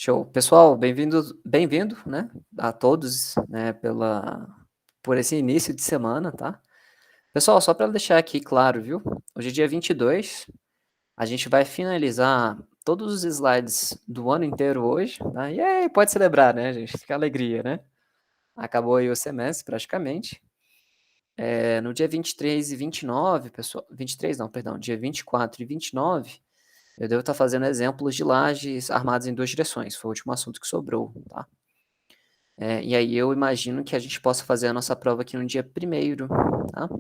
Show. Pessoal, bem-vindo, né, a todos, né, por esse início de semana, tá. Pessoal, só para deixar aqui claro, viu, hoje é dia 22, a gente vai finalizar todos os slides do ano inteiro hoje, tá. E aí, pode celebrar, né, gente, que alegria, né. Acabou aí o semestre praticamente. No dia 23 e 29, pessoal 23 não, perdão, dia 24 e 29, eu devo estar fazendo exemplos de lajes armadas em 2 direções, foi o último assunto que sobrou, tá. E aí eu imagino que a gente possa fazer a nossa prova aqui no dia 1º, tá.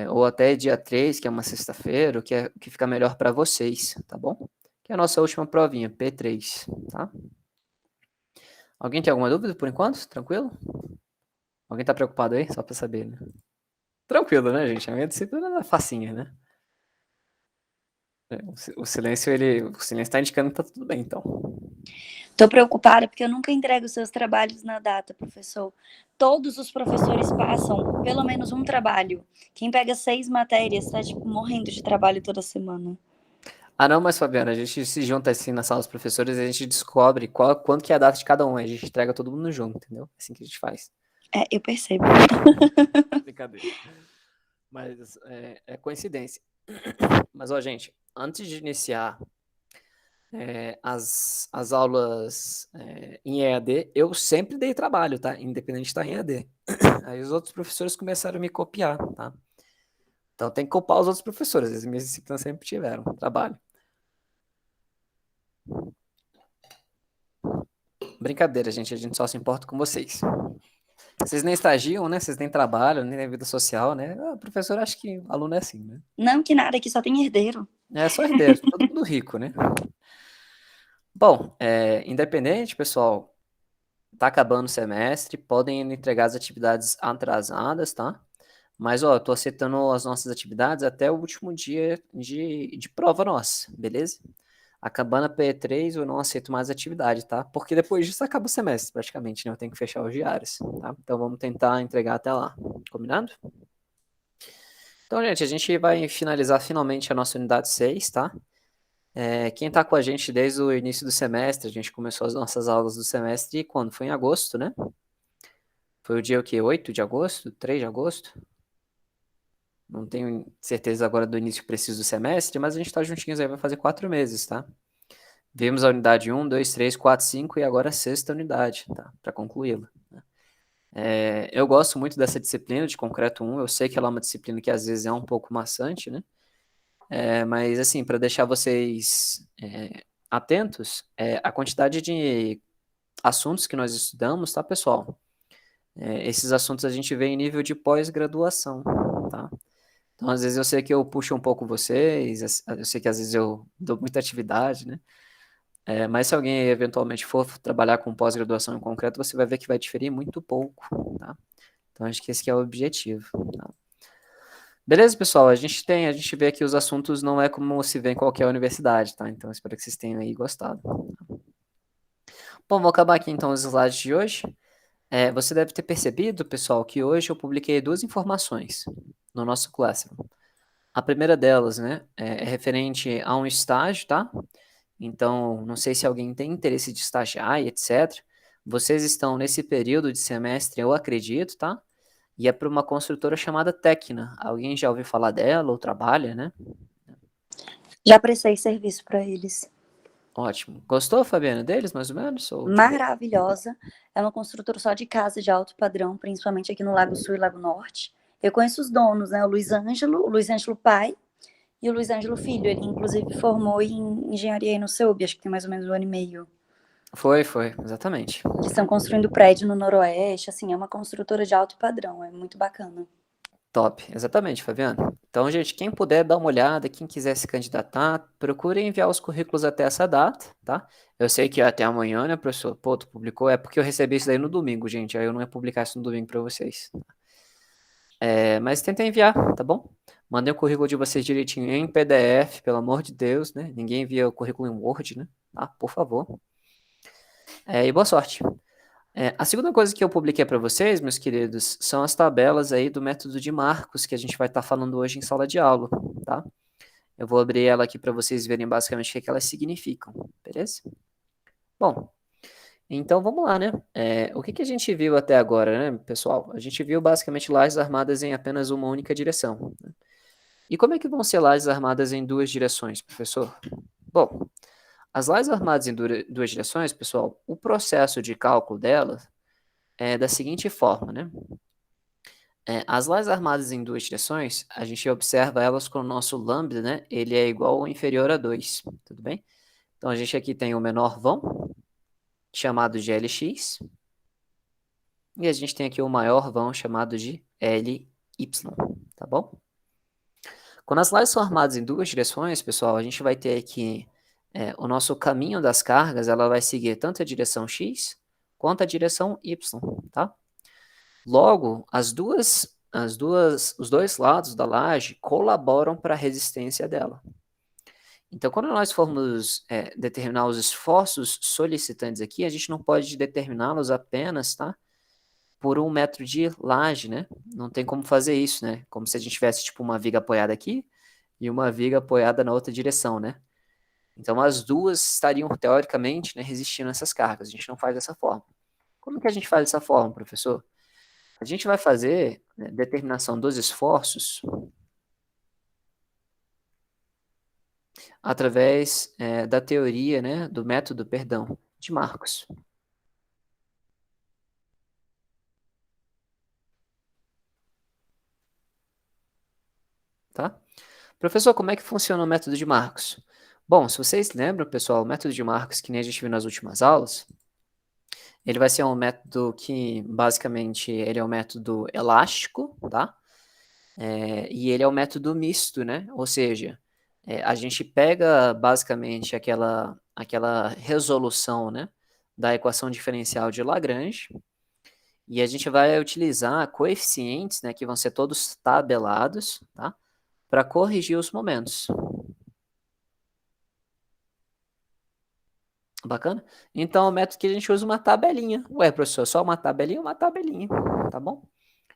Ou até dia 3, que é uma sexta-feira, o que fica melhor para vocês, tá bom. Que é a nossa última provinha, P3, tá. Alguém tem alguma dúvida por enquanto? Tranquilo? Alguém tá preocupado aí? Só para saber, né. Tranquilo, né, gente, a minha disciplina é facinha, né. O silêncio tá indicando que tá tudo bem então. Tô preocupada porque eu nunca entrego os seus trabalhos na data, professor. Todos os professores passam pelo menos um trabalho. Quem pega 6 matérias tá, tipo, morrendo de trabalho toda semana. Ah não, mas Fabiana, a gente se junta, assim, na sala dos professores e a gente descobre quando que é a data de cada um, aí a gente entrega todo mundo junto, entendeu? É assim que a gente faz. É, eu percebo. Brincadeira. Mas é coincidência. Mas, ó, gente, antes de iniciar as aulas em EAD, eu sempre dei trabalho, tá? Independente de estar em EAD. Aí os outros professores começaram a me copiar, tá? Então tem que culpar os outros professores, as minhas disciplinas sempre tiveram trabalho. Brincadeira, gente, a gente só se importa com vocês. Vocês nem estagiam, né? Vocês nem trabalham, nem têm vida social, né? O professor acha que aluno é assim, né? Não, que nada, aqui só tem herdeiro. É só herdeiro, todo mundo rico, né? Bom, independente, pessoal, tá acabando o semestre, podem entregar as atividades atrasadas, tá? Mas, ó, eu tô aceitando as nossas atividades até o último dia de prova nossa, beleza? Acabando a P3, eu não aceito mais atividade, tá? Porque depois disso acaba o semestre, praticamente, né? Eu tenho que fechar os diários, tá? Então vamos tentar entregar até lá, combinado? Então, gente, a gente vai finalizar finalmente a nossa unidade 6, tá? Quem tá com a gente desde o início do semestre, a gente começou as nossas aulas do semestre quando? Foi em agosto, né? Foi o dia o quê? 8 de agosto? 3 de agosto? Não tenho certeza agora do início preciso do semestre, mas a gente tá juntinhos aí, vai fazer 4 meses, tá? Vimos a unidade 1, 2, 3, 4, 5 e agora a sexta unidade, tá? Para concluí-la, né? Eu gosto muito dessa disciplina de concreto 1, eu sei que ela é uma disciplina que às vezes é um pouco maçante, né? Mas assim, para deixar vocês atentos, a quantidade de assuntos que nós estudamos, tá, pessoal? Esses assuntos a gente vê em nível de pós-graduação, tá? Então, às vezes eu sei que eu puxo um pouco vocês, eu sei que às vezes eu dou muita atividade, né? Mas se alguém eventualmente for trabalhar com pós-graduação em concreto, você vai ver que vai diferir muito pouco, tá? Então, acho que esse que é o objetivo, tá? Beleza, pessoal? A gente vê que os assuntos não é como se vê em qualquer universidade, tá? Então, espero que vocês tenham aí gostado. Bom, vou acabar aqui então os slides de hoje. Você deve ter percebido, pessoal, que hoje eu publiquei 2 informações no nosso Classroom. A primeira delas, né, é referente a um estágio, tá? Então, não sei se alguém tem interesse de estagiar e etc. Vocês estão nesse período de semestre, eu acredito, tá? E é para uma construtora chamada Tecna. Alguém já ouviu falar dela ou trabalha, né? Já prestei serviço para eles. Ótimo. Gostou, Fabiana, deles, mais ou menos? Ou de boa? Maravilhosa. É uma construtora só de casa de alto padrão, principalmente aqui no Lago Sul e Lago Norte. Eu conheço os donos, né? O Luiz Ângelo pai e o Luiz Ângelo filho. Ele, inclusive, formou em engenharia aí no CEUB, acho que tem mais ou menos 1 ano e meio. Foi, exatamente. Eles estão construindo prédio no Noroeste, assim, é uma construtora de alto padrão, é muito bacana. Top, exatamente, Fabiano. Então, gente, quem puder dar uma olhada, quem quiser se candidatar, procure enviar os currículos até essa data, tá? Eu sei que é até amanhã, né, professor? Pô, tu publicou, é porque eu recebi isso daí no domingo, gente, aí eu não ia publicar isso no domingo para vocês. Mas tenta enviar, tá bom? Mandem o currículo de vocês direitinho em PDF, pelo amor de Deus, né? Ninguém envia o currículo em Word, né? Ah, por favor. E boa sorte. A segunda coisa que eu publiquei para vocês, meus queridos, são as tabelas aí do método de Marcos, que a gente vai estar falando hoje em sala de aula, tá? Eu vou abrir ela aqui para vocês verem basicamente o que elas significam, beleza? Bom, então vamos lá, né? O que que a gente viu até agora, né, pessoal? A gente viu basicamente lajes armadas em apenas uma única direção, né? E como é que vão ser lajes armadas em duas direções, professor? Bom, as lajes armadas em duas direções, pessoal, o processo de cálculo delas é da seguinte forma, né? As lajes armadas em duas direções, a gente observa elas com o nosso lambda, né? Ele é igual ou inferior a 2, tudo bem? Então, a gente aqui tem o menor vão, chamado de Lx, e a gente tem aqui o maior vão, chamado de Ly, tá bom? Quando as lajes são armadas em duas direções, pessoal, a gente vai ter aqui o nosso caminho das cargas, ela vai seguir tanto a direção x quanto a direção y, tá? Logo, os dois lados da laje colaboram para a resistência dela. Então, quando nós formos determinar os esforços solicitantes aqui, a gente não pode determiná-los apenas, tá? Por um metro de laje, né? Não tem como fazer isso, né? Como se a gente tivesse, tipo, uma viga apoiada aqui e uma viga apoiada na outra direção, né? Então, as duas estariam, teoricamente, né, resistindo a essas cargas. A gente não faz dessa forma. Como que a gente faz dessa forma, professor? A gente vai fazer, né, determinação dos esforços através da teoria, né, do método, perdão, de Marcos, tá? Professor, como é que funciona o método de Marcos? Bom, se vocês lembram, pessoal, o método de Marcos, que nem a gente viu nas últimas aulas, ele vai ser um método que, basicamente, ele é um método elástico, tá? E ele é um método misto, né? Ou seja, a gente pega, basicamente, aquela resolução, né, da equação diferencial de Lagrange, e a gente vai utilizar coeficientes, né, que vão ser todos tabelados, tá? Para corrigir os momentos. Bacana? Então, o método que a gente usa uma tabelinha. Ué, professor, só uma tabelinha? Uma tabelinha, tá bom?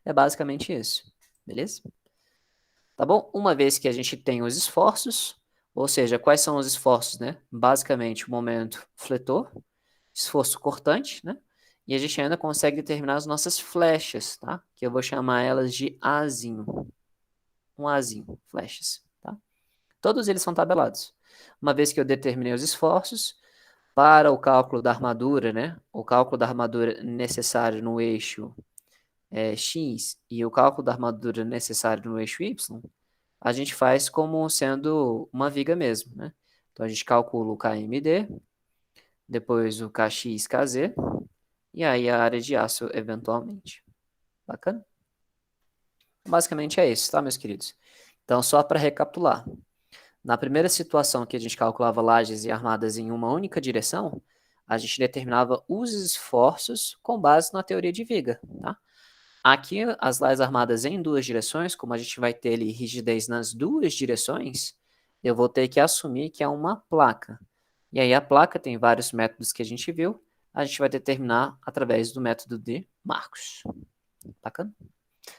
É basicamente isso, beleza? Tá bom? Uma vez que a gente tem os esforços, ou seja, quais são os esforços, né? Basicamente, o momento fletor, esforço cortante, né? E a gente ainda consegue determinar as nossas flechas, tá? Que eu vou chamar elas de Azinho. Um Azinho, flechas, tá? Todos eles são tabelados. Uma vez que eu determinei os esforços, para o cálculo da armadura, né? O cálculo da armadura necessário no eixo X e o cálculo da armadura necessário no eixo Y, a gente faz como sendo uma viga mesmo, né? Então a gente calcula o KMD, depois o KX, KZ, e aí a área de aço eventualmente. Bacana? Basicamente é isso, tá, meus queridos? Então, só para recapitular. Na primeira situação que a gente calculava lajes e armadas em uma única direção, a gente determinava os esforços com base na teoria de viga, tá? Aqui, as lajes armadas em duas direções, como a gente vai ter ali rigidez nas duas direções, eu vou ter que assumir que é uma placa. E aí a placa tem vários métodos que a gente viu, a gente vai determinar através do método de Marcos. Bacana?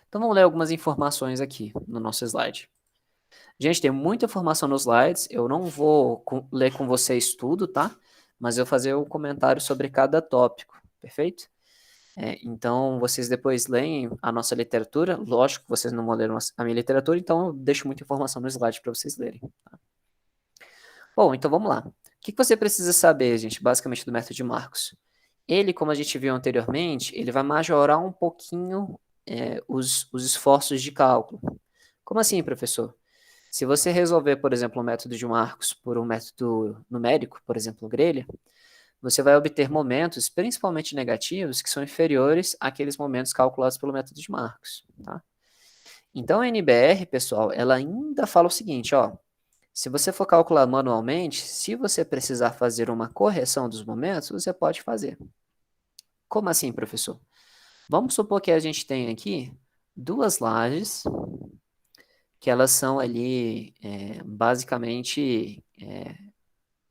Então vamos ler algumas informações aqui no nosso slide. Gente, tem muita informação nos slides, eu não vou ler com vocês tudo, tá? Mas eu vou fazer um comentário sobre cada tópico, perfeito? Então, vocês depois leem a nossa literatura, lógico que vocês não vão ler a minha literatura, então eu deixo muita informação no slide para vocês lerem. Tá? Bom, então vamos lá. O que você precisa saber, gente, basicamente do método de Marcos? Ele, como a gente viu anteriormente, ele vai majorar um pouquinho os esforços de cálculo. Como assim, professor? Se você resolver, por exemplo, um método de Marcos por um método numérico, por exemplo, grelha, você vai obter momentos, principalmente negativos, que são inferiores àqueles momentos calculados pelo método de Marcos, tá? Então, a NBR, pessoal, ela ainda fala o seguinte, ó, se você for calcular manualmente, se você precisar fazer uma correção dos momentos, você pode fazer. Como assim, professor? Vamos supor que a gente tem aqui duas lajes, que elas são ali, basicamente,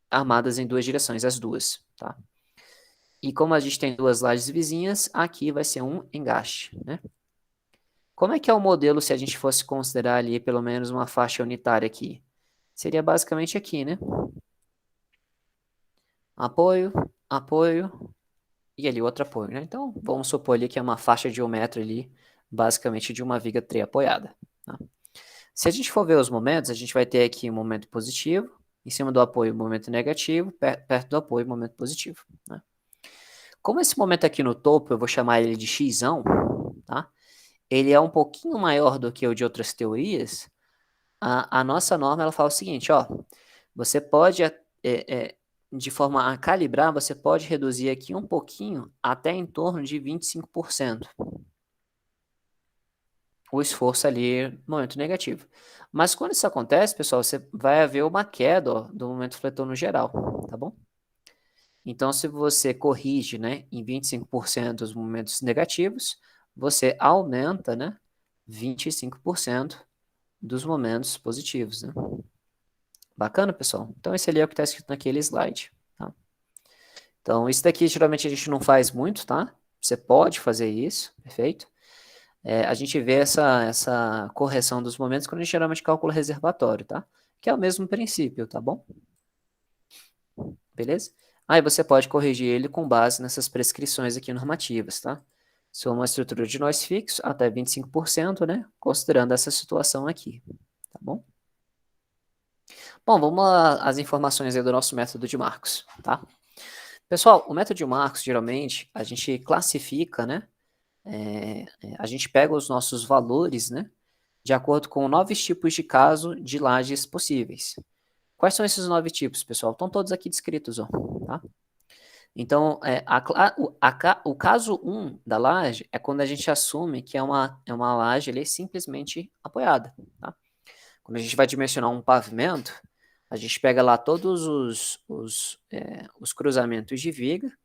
armadas em duas direções, as duas, tá? E como a gente tem duas lajes vizinhas, aqui vai ser um engaste, né? Como é que é o modelo se a gente fosse considerar ali pelo menos uma faixa unitária aqui? Seria basicamente aqui, né? Apoio, apoio e ali outro apoio, né? Então, vamos supor ali que é uma faixa de 1 metro ali, basicamente de uma viga triapoiada, tá? Se a gente for ver os momentos, a gente vai ter aqui um momento positivo, em cima do apoio, um momento negativo, perto do apoio, um momento positivo, né? Como esse momento aqui no topo, eu vou chamar ele de x, tá? Ele é um pouquinho maior do que o de outras teorias, a nossa norma ela fala o seguinte, ó, você pode, de forma a calibrar, você pode reduzir aqui um pouquinho, até em torno de 25%, o esforço ali no momento negativo. Mas quando isso acontece, pessoal, você vai haver uma queda, ó, do momento fletor no geral, tá bom? Então, se você corrige, né, em 25% os momentos negativos, você aumenta, né, 25% dos momentos positivos, né? Bacana, pessoal? Então, esse ali é o que está escrito naquele slide, tá? Então, isso daqui geralmente a gente não faz muito, tá? Você pode fazer isso, perfeito? A gente vê essa correção dos momentos quando a gente geralmente calcula reservatório, tá? Que é o mesmo princípio, tá bom? Beleza? Aí você pode corrigir ele com base nessas prescrições aqui normativas, tá? Se for uma estrutura de nós fixo, até 25%, né? Considerando essa situação aqui, tá bom? Bom, vamos às informações aí do nosso método de Marcos, tá? Pessoal, o método de Marcos, geralmente, a gente classifica, né? A gente pega os nossos valores, né? De acordo com 9 tipos de caso de lajes possíveis. Quais são esses 9 tipos, pessoal? Estão todos aqui descritos, ó, tá? Então, o caso 1 da laje é quando a gente assume que é uma laje ali, simplesmente apoiada, tá? Quando a gente vai dimensionar um pavimento, a gente pega lá todos os cruzamentos de viga,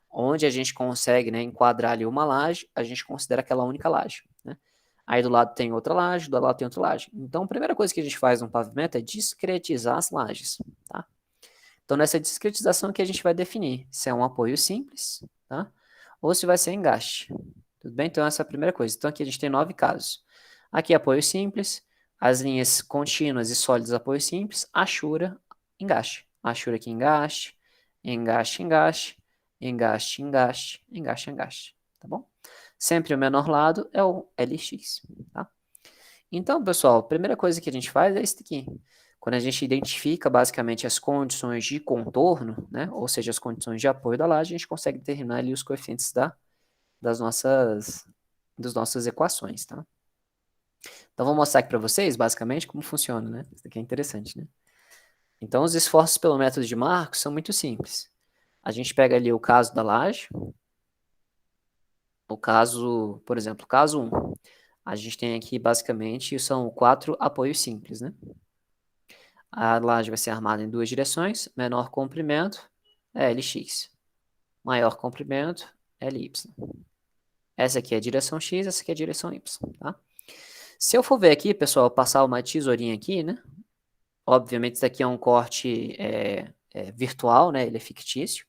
onde a gente consegue, né, enquadrar ali uma laje, a gente considera aquela única laje, né? Aí do lado tem outra laje, do lado tem outra laje. Então, a primeira coisa que a gente faz no pavimento é discretizar as lajes, tá? Então, nessa discretização que a gente vai definir se é um apoio simples, tá? Ou se vai ser engaste. Tudo bem? Então, essa é a primeira coisa. Então, aqui a gente tem 9 casos. Aqui, apoio simples, as linhas contínuas e sólidas, apoio simples, achura, engaste. Achura aqui, engaste, engaste, engaste, engaste, engaste, engaste, engaste. Tá bom? Sempre o menor lado é o LX, tá? Então, pessoal, a primeira coisa que a gente faz é isso aqui. Quando a gente identifica basicamente as condições de contorno, né, ou seja, as condições de apoio da laje, a gente consegue determinar ali os coeficientes das nossas equações, tá? Então, vou mostrar aqui para vocês, basicamente, como funciona, né? Isso aqui é interessante, né? Então, os esforços pelo método de Marcos são muito simples. A gente pega ali o caso da laje, o caso, por exemplo, caso 1. A gente tem aqui, basicamente, são 4 apoios simples, né? A laje vai ser armada em 2 direções, menor comprimento, LX. Maior comprimento, LY. Essa aqui é a direção X, essa aqui é a direção Y, tá? Se eu for ver aqui, pessoal, passar uma tesourinha aqui, né? Obviamente, isso daqui é um corte virtual, né? Ele é fictício.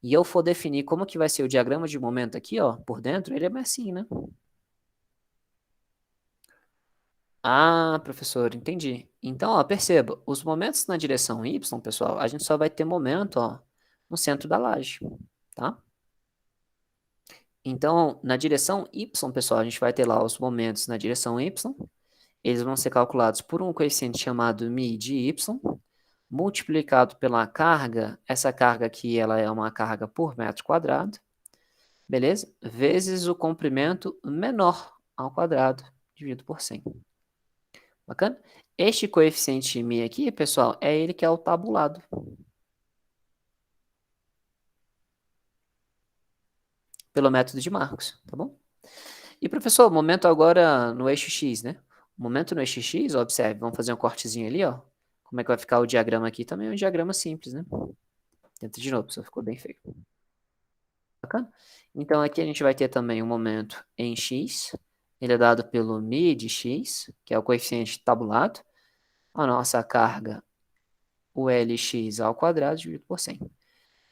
E eu for definir como que vai ser o diagrama de momento aqui, ó, por dentro, ele é assim, né? Ah, professor, entendi. Então, ó, perceba, os momentos na direção Y, pessoal, a gente só vai ter momento, ó, no centro da laje, tá? Então, na direção Y, pessoal, a gente vai ter lá os momentos na direção Y, eles vão ser calculados por um coeficiente chamado μ de Y, multiplicado pela carga, essa carga aqui, ela é uma carga por metro quadrado, beleza? Vezes o comprimento menor ao quadrado, dividido por 100. Bacana? Este coeficiente μ aqui, pessoal, é ele que é o tabulado. Pelo método de Marcos, tá bom? E, professor, momento agora no eixo X, né? O momento no eixo X, observe, vamos fazer um cortezinho ali, ó. Como é que vai ficar o diagrama aqui? Também é um diagrama simples, né? Tenta de novo, pessoal, ficou bem feio. Bacana? Então, aqui a gente vai ter também um momento em X. Ele é dado pelo μ de X, que é o coeficiente tabulado. A nossa carga, o Lx ao quadrado, dividido por 100.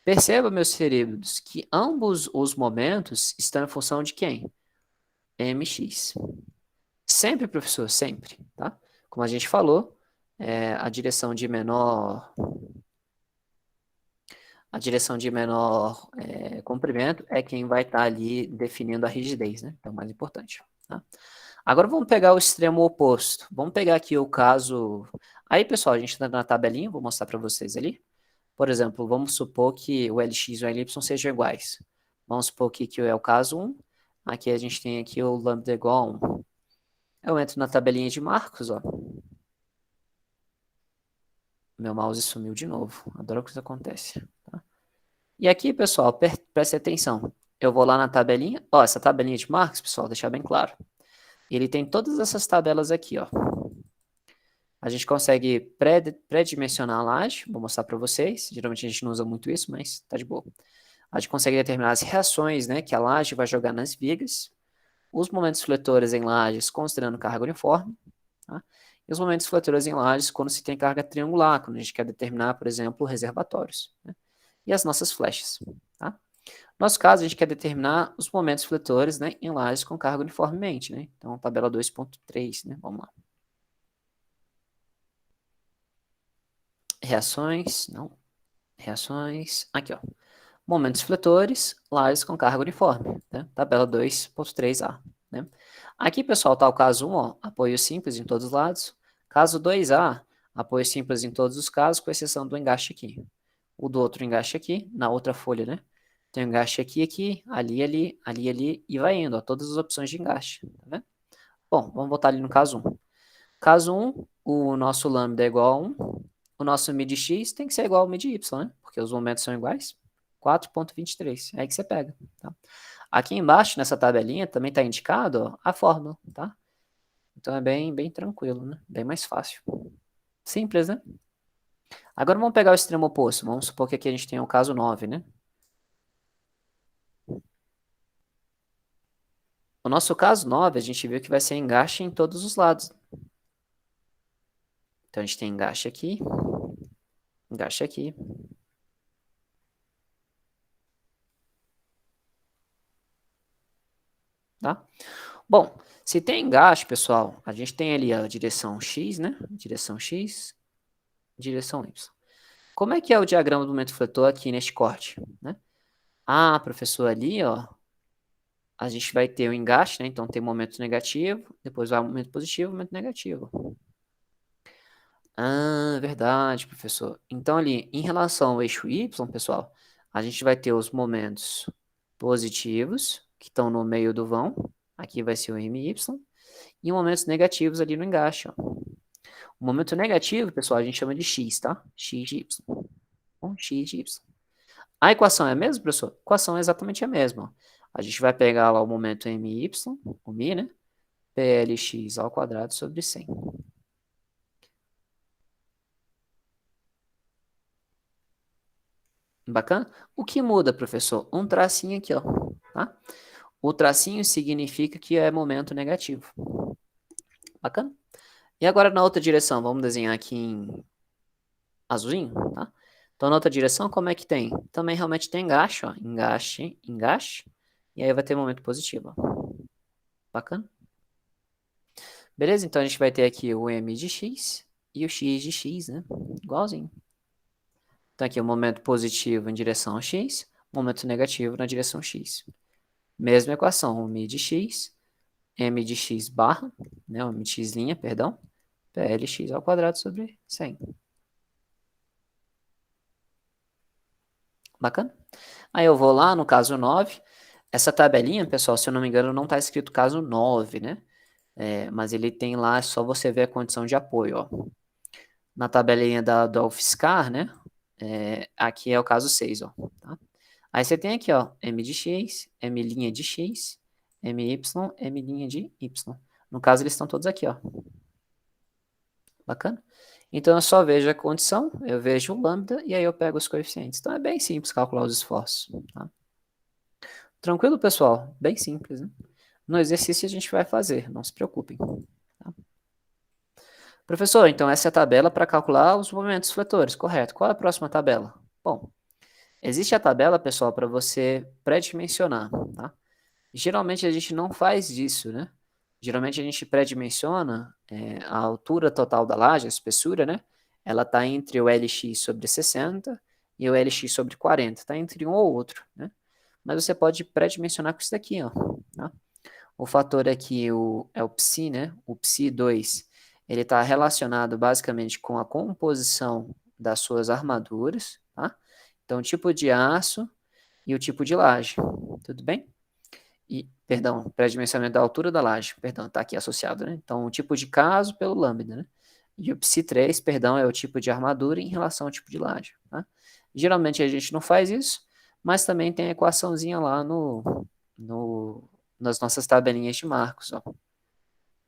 Perceba, meus queridos, que ambos os momentos estão em função de quem? Mx. Sempre, professor, sempre, tá? Como a gente falou, a direção de menor A direção de menor comprimento é quem vai estar ali definindo a rigidez, né? Então, mais importante. Tá? Agora vamos pegar o extremo oposto. Vamos pegar aqui o caso... Aí, pessoal, a gente está na tabelinha, vou mostrar para vocês ali. Por exemplo, vamos supor que o LX e o LY sejam iguais. Vamos supor que é o caso 1. Aqui a gente tem aqui o lambda igual a 1. Eu entro na tabelinha de marcos, ó. Meu mouse sumiu de novo. Adoro que isso acontece. Tá? E aqui, pessoal, preste atenção. Eu vou lá na tabelinha. Ó, essa tabelinha de marcos, pessoal, deixar bem claro. Ele tem todas essas tabelas aqui, ó. A gente consegue pré-dimensionar a laje. Vou mostrar para vocês. Geralmente a gente não usa muito isso, mas tá de boa. A gente consegue determinar as reações, né, que a laje vai jogar nas vigas, os momentos fletores em lajes considerando carga uniforme, tá? E os momentos fletores em lajes quando se tem carga triangular, quando a gente quer determinar, por exemplo, reservatórios, né? E as nossas flechas. Tá? No nosso caso, a gente quer determinar os momentos fletores, né, em lajes com carga uniformemente. Né? Então, tabela 2.3, né? Vamos lá. Reações, não. Reações, aqui, ó. Momentos fletores, lajes com carga uniforme, né? Tabela 2.3a. Né? Aqui, pessoal, está o caso 1, ó, apoio simples em todos os lados. Caso 2a, apoio simples em todos os casos, com exceção do engaste aqui. O do outro engaste aqui, na outra folha, né? Tem um engaste aqui, aqui, ali, ali, ali, ali, e vai indo, ó, todas as opções de engaste. Tá vendo? Bom, vamos voltar ali no caso 1. Caso 1, o nosso lambda é igual a 1. O nosso mid x tem que ser igual ao mid y, né? Porque os momentos são iguais. 4.23. É aí que você pega. Tá? Aqui embaixo, nessa tabelinha, também está indicado ó, a fórmula. Tá? Então é bem tranquilo, né? Bem mais fácil. Simples, né? Agora vamos pegar o extremo oposto. Vamos supor que aqui a gente tem o caso 9, né? O nosso caso 9, a gente viu que vai ser engaste em todos os lados. Então a gente tem engaste aqui, engaste aqui. Tá? Bom, se tem engaste, pessoal, a gente tem ali a direção X, né? Direção X, direção Y. Como é que é o diagrama do momento fletor aqui neste corte, né? Ah, professor, ali, ó, a gente vai ter o engaste, né? Então tem momento negativo, depois vai momento positivo, momento negativo. Ah, verdade, professor. Então ali, em relação ao eixo Y, pessoal, a gente vai ter os momentos positivos, que estão no meio do vão. Aqui vai ser o MY. E momentos negativos ali no engaste, ó. O momento negativo, pessoal, a gente chama de X, tá? X de Y. Bom, X de Y. A equação é a mesma, professor? A equação é exatamente a mesma. Ó. A gente vai pegar lá o momento MY, o Mi, né? PLX ao quadrado sobre 100. Bacana? O que muda, professor? Um tracinho aqui, ó. Tá? O tracinho significa que é momento negativo. Bacana? E agora na outra direção, vamos desenhar aqui em azulzinho, tá? Então na outra direção, como é que tem? Também realmente tem engaste, ó. Engaste, engaste. E aí vai ter momento positivo, ó. Bacana? Beleza? Então a gente vai ter aqui o M de X e o X de X, né? Igualzinho. Então aqui o momento positivo em direção a X, momento negativo na direção X. Mesma equação, o Mi de X, M de X barra, né? O M de X linha, perdão, PLX ao quadrado sobre 100. Bacana? Aí eu vou lá no caso 9. Essa tabelinha, pessoal, se eu não me engano, não está escrito caso 9, né? Mas ele tem lá, é só você ver a condição de apoio, ó. Na tabelinha do UFSCar, né? Aqui é o caso 6, ó. Tá? Aí você tem aqui, ó, M de X, M' de X, MY, M' de Y. No caso, eles estão todos aqui, ó. Bacana? Então, eu só vejo a condição, eu vejo o lambda, e aí eu pego os coeficientes. Então, é bem simples calcular os esforços, tá? Tranquilo, pessoal? Bem simples, né? No exercício a gente vai fazer, não se preocupem. Tá? Professor, então essa é a tabela para calcular os movimentos fletores, correto? Qual é a próxima tabela? Bom, existe a tabela, pessoal, para você pré-dimensionar, tá? Geralmente a gente não faz isso, né? Geralmente a gente pré-dimensiona a altura total da laje, a espessura, né? Ela está entre o LX sobre 60 e o LX sobre 40, está entre um ou outro, né? Mas você pode pré-dimensionar com isso daqui, ó, tá? O fator aqui é o psi, né? O psi2, ele está relacionado basicamente com a composição das suas armaduras, tá? Então, o tipo de aço e o tipo de laje, tudo bem? E, perdão, pré-dimensionamento da altura da laje, perdão, está aqui associado, né? Então, o tipo de caso pelo lambda, né? E o psi3, perdão, é o tipo de armadura em relação ao tipo de laje, tá? Geralmente a gente não faz isso, mas também tem a equaçãozinha lá nas nossas tabelinhas de marcos, ó.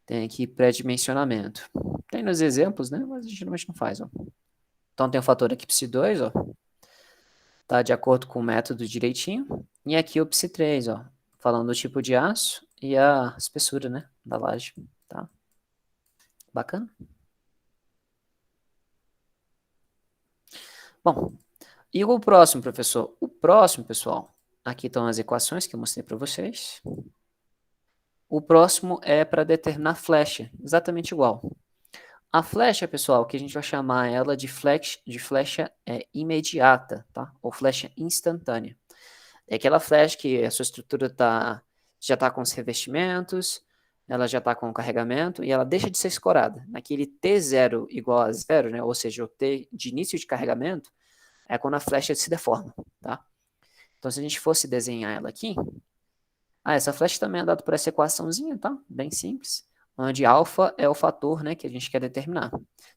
Tem aqui pré-dimensionamento. Tem nos exemplos, né? Mas a gente geralmente não faz, ó. Então tem o fator aqui psi2, ó. Tá de acordo com o método direitinho. E aqui o psi3, ó. Falando do tipo de aço e a espessura, né? Da laje, tá? Bacana? Bom, e o próximo, professor? O próximo, pessoal, aqui estão as equações que eu mostrei para vocês. O próximo é para determinar flecha, exatamente igual. A flecha, pessoal, que a gente vai chamar ela de flecha imediata, tá? Ou flecha instantânea. É aquela flecha que a sua estrutura já está com os revestimentos, ela já está com o carregamento e ela deixa de ser escorada. Naquele T0 igual a zero, né? Ou seja, o T de início de carregamento, é quando a flecha se deforma, tá? Então, se a gente fosse desenhar ela aqui, essa flecha também é dada por essa equaçãozinha, tá? Bem simples, onde alfa é o fator, né, que a gente quer determinar.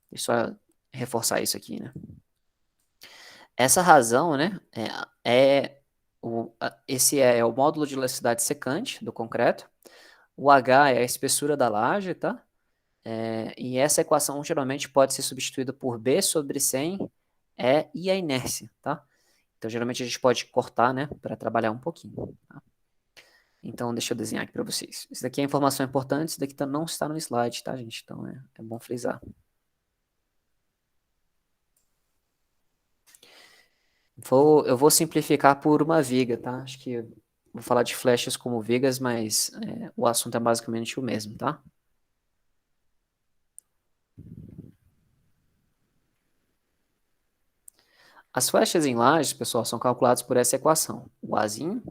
Deixa eu só reforçar isso aqui, né? Essa razão, né, esse é o módulo de elasticidade secante do concreto, o H é a espessura da laje, tá? E essa equação geralmente pode ser substituída por B sobre 100 e a inércia, tá? Então, geralmente a gente pode cortar, né, para trabalhar um pouquinho, tá? Então, deixa eu desenhar aqui para vocês. Isso daqui é informação importante, isso daqui não está no slide, tá, gente? Então, é bom frisar. Eu vou simplificar por uma viga, tá? Acho que vou falar de flechas como vigas, mas o assunto é basicamente o mesmo, tá? As flechas em lajes, pessoal, são calculadas por essa equação. O Azinho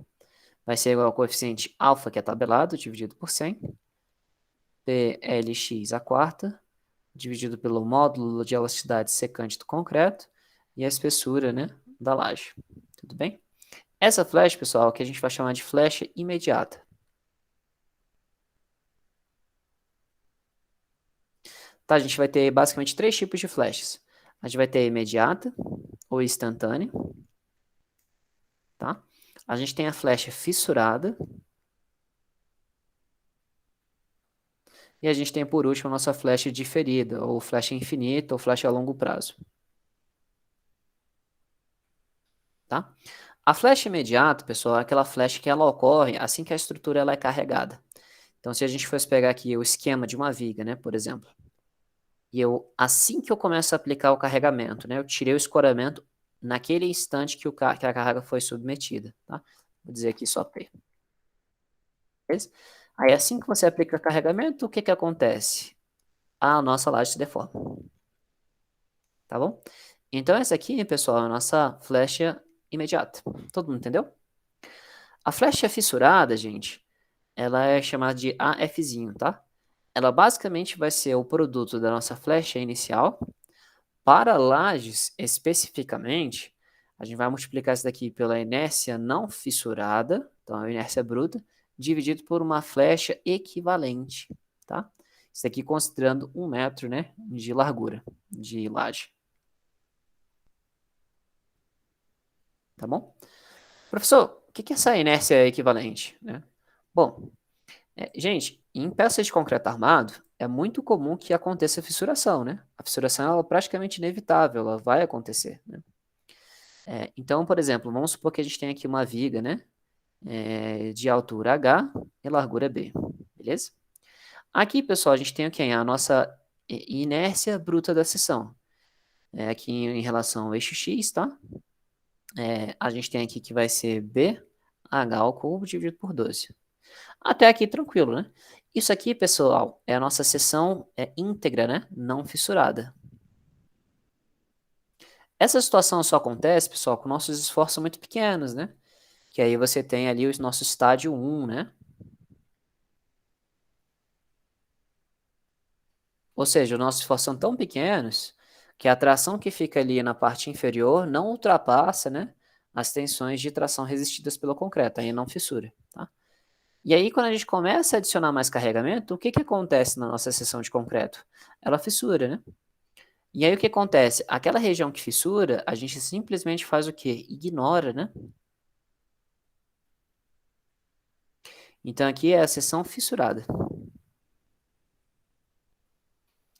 vai ser igual ao coeficiente alfa, que é tabelado, dividido por 100, PLX a quarta, dividido pelo módulo de elasticidade secante do concreto, e a espessura, né, da laje. Tudo bem? Essa flecha, pessoal, que a gente vai chamar de flecha imediata. Tá, a gente vai ter basicamente três tipos de flechas. A gente vai ter a imediata ou instantânea, tá? A gente tem a flecha fissurada. E a gente tem por último a nossa flecha diferida, ou flecha infinita, ou flecha a longo prazo. Tá? A flecha imediata, pessoal, é aquela flecha que ela ocorre assim que a estrutura ela é carregada. Então, se a gente fosse pegar aqui o esquema de uma viga, né, por exemplo, e assim que eu começo a aplicar o carregamento, né, eu tirei o escoramento naquele instante que a carga foi submetida, tá? Vou dizer aqui só P. Beleza? Aí, assim que você aplica o carregamento, o que que acontece? A nossa laje se deforma, tá bom? Então, essa aqui, pessoal, é a nossa flecha imediata. Todo mundo entendeu? A flecha fissurada, gente, ela é chamada de AFzinho, tá? Ela basicamente vai ser o produto da nossa flecha inicial. Para lajes, especificamente, a gente vai multiplicar isso daqui pela inércia não fissurada, então a inércia bruta, dividido por uma flecha equivalente, tá? Isso aqui considerando 1 metro, né, de largura de laje. Tá bom? Professor, o que é essa inércia equivalente, né? Bom, gente, em peças de concreto armado, é muito comum que aconteça fissuração, né? A fissuração é praticamente inevitável, ela vai acontecer, né? Então, por exemplo, vamos supor que a gente tem aqui uma viga, né? De altura H e largura B, beleza? Aqui, pessoal, a gente tem aqui a nossa inércia bruta da seção. Aqui em relação ao eixo X, tá? A gente tem aqui que vai ser B H ao cubo dividido por 12. Até aqui tranquilo, né? Isso aqui, pessoal, é a nossa seção íntegra, né? Não fissurada. Essa situação só acontece, pessoal, com nossos esforços muito pequenos, né? Que aí você tem ali o nosso estádio 1, né? Ou seja, os nossos esforços são tão pequenos que a tração que fica ali na parte inferior não ultrapassa, né, as tensões de tração resistidas pelo concreto, aí não fissura, tá? E aí, quando a gente começa a adicionar mais carregamento, o que que acontece na nossa seção de concreto? Ela fissura, né? E aí o que acontece? Aquela região que fissura, a gente simplesmente faz o quê? Ignora, né? Então aqui é a seção fissurada,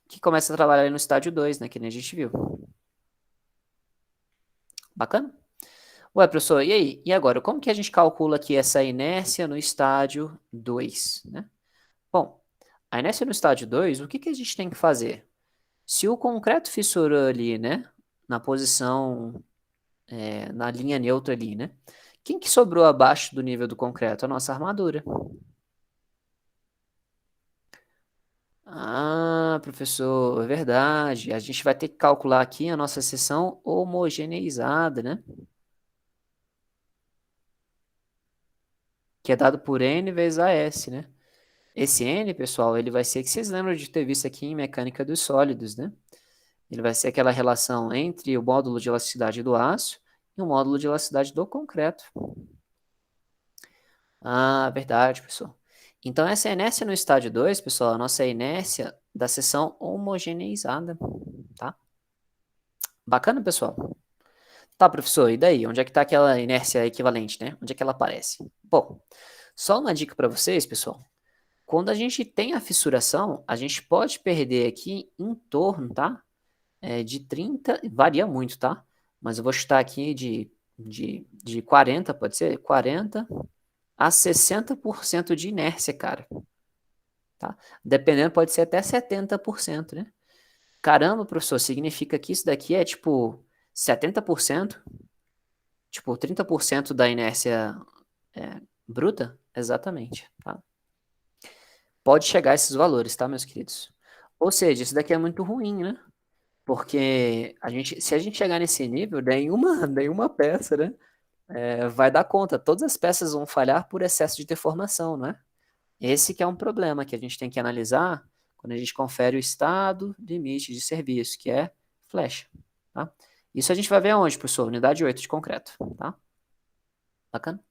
que começa a trabalhar no estádio 2, né, que nem a gente viu. Bacana? Ué, professor, e aí? E agora? Como que a gente calcula aqui essa inércia no estádio 2, né? Bom, a inércia no estádio 2, o que que a gente tem que fazer? Se o concreto fissurou ali, né, na posição, na linha neutra ali, né? Quem que sobrou abaixo do nível do concreto? A nossa armadura. Ah, professor, é verdade. A gente vai ter que calcular aqui a nossa seção homogeneizada, né? Que é dado por N vezes AS, né? Esse N, pessoal, ele vai ser que vocês lembram de ter visto aqui em mecânica dos sólidos, né? Ele vai ser aquela relação entre o módulo de elasticidade do aço e o módulo de elasticidade do concreto. Ah, verdade, pessoal. Então, essa inércia no estádio 2, pessoal, a nossa inércia da seção homogeneizada, tá? Bacana, pessoal? Tá, professor, e daí? Onde é que está aquela inércia equivalente, né? Onde é que ela aparece? Bom, só uma dica para vocês, pessoal. Quando a gente tem a fissuração, a gente pode perder aqui em torno, tá? De 30, varia muito, tá? Mas eu vou chutar aqui de 40, pode ser? 40 a 60% de inércia, cara. Tá? Dependendo, pode ser até 70%, né? Caramba, professor, significa que isso daqui é tipo 70%? Tipo 30% da inércia bruta? Exatamente, tá? Pode chegar a esses valores, tá, meus queridos? Ou seja, isso daqui é muito ruim, né? Porque se a gente chegar nesse nível, nenhuma peça, né, vai dar conta. Todas as peças vão falhar por excesso de deformação, não é? Esse que é um problema que a gente tem que analisar quando a gente confere o estado limite de serviço, que é flecha, tá? Isso a gente vai ver aonde, professor? Unidade 8 de concreto, tá? Bacana?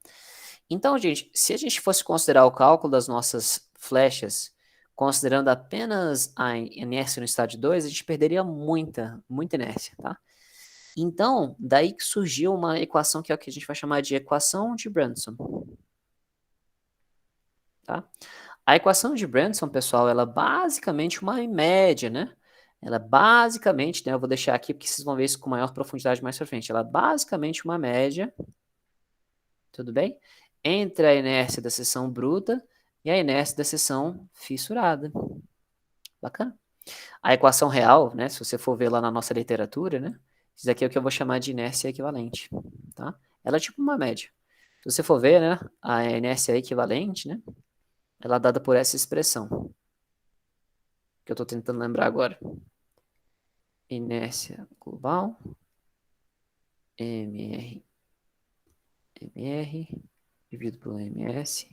Então, gente, se a gente fosse considerar o cálculo das nossas flechas, considerando apenas a inércia no estádio 2, a gente perderia muita inércia, tá? Então, daí que surgiu uma equação que é o que a gente vai chamar de equação de Brandson, tá? A equação de Brandson, pessoal, ela é basicamente uma média, né? Ela é basicamente, né, eu vou deixar aqui porque vocês vão ver isso com maior profundidade mais pra frente. Ela é basicamente uma média, tudo bem? Entre a inércia da seção bruta e a inércia da seção fissurada. Bacana? A equação real, né, se você for ver lá na nossa literatura, né, isso daqui é o que eu vou chamar de inércia equivalente, tá? Ela é tipo uma média. Se você for ver, né, a inércia equivalente, né, ela é dada por essa expressão, que eu estou tentando lembrar agora. Inércia global, mr, mr, dividido pelo ms,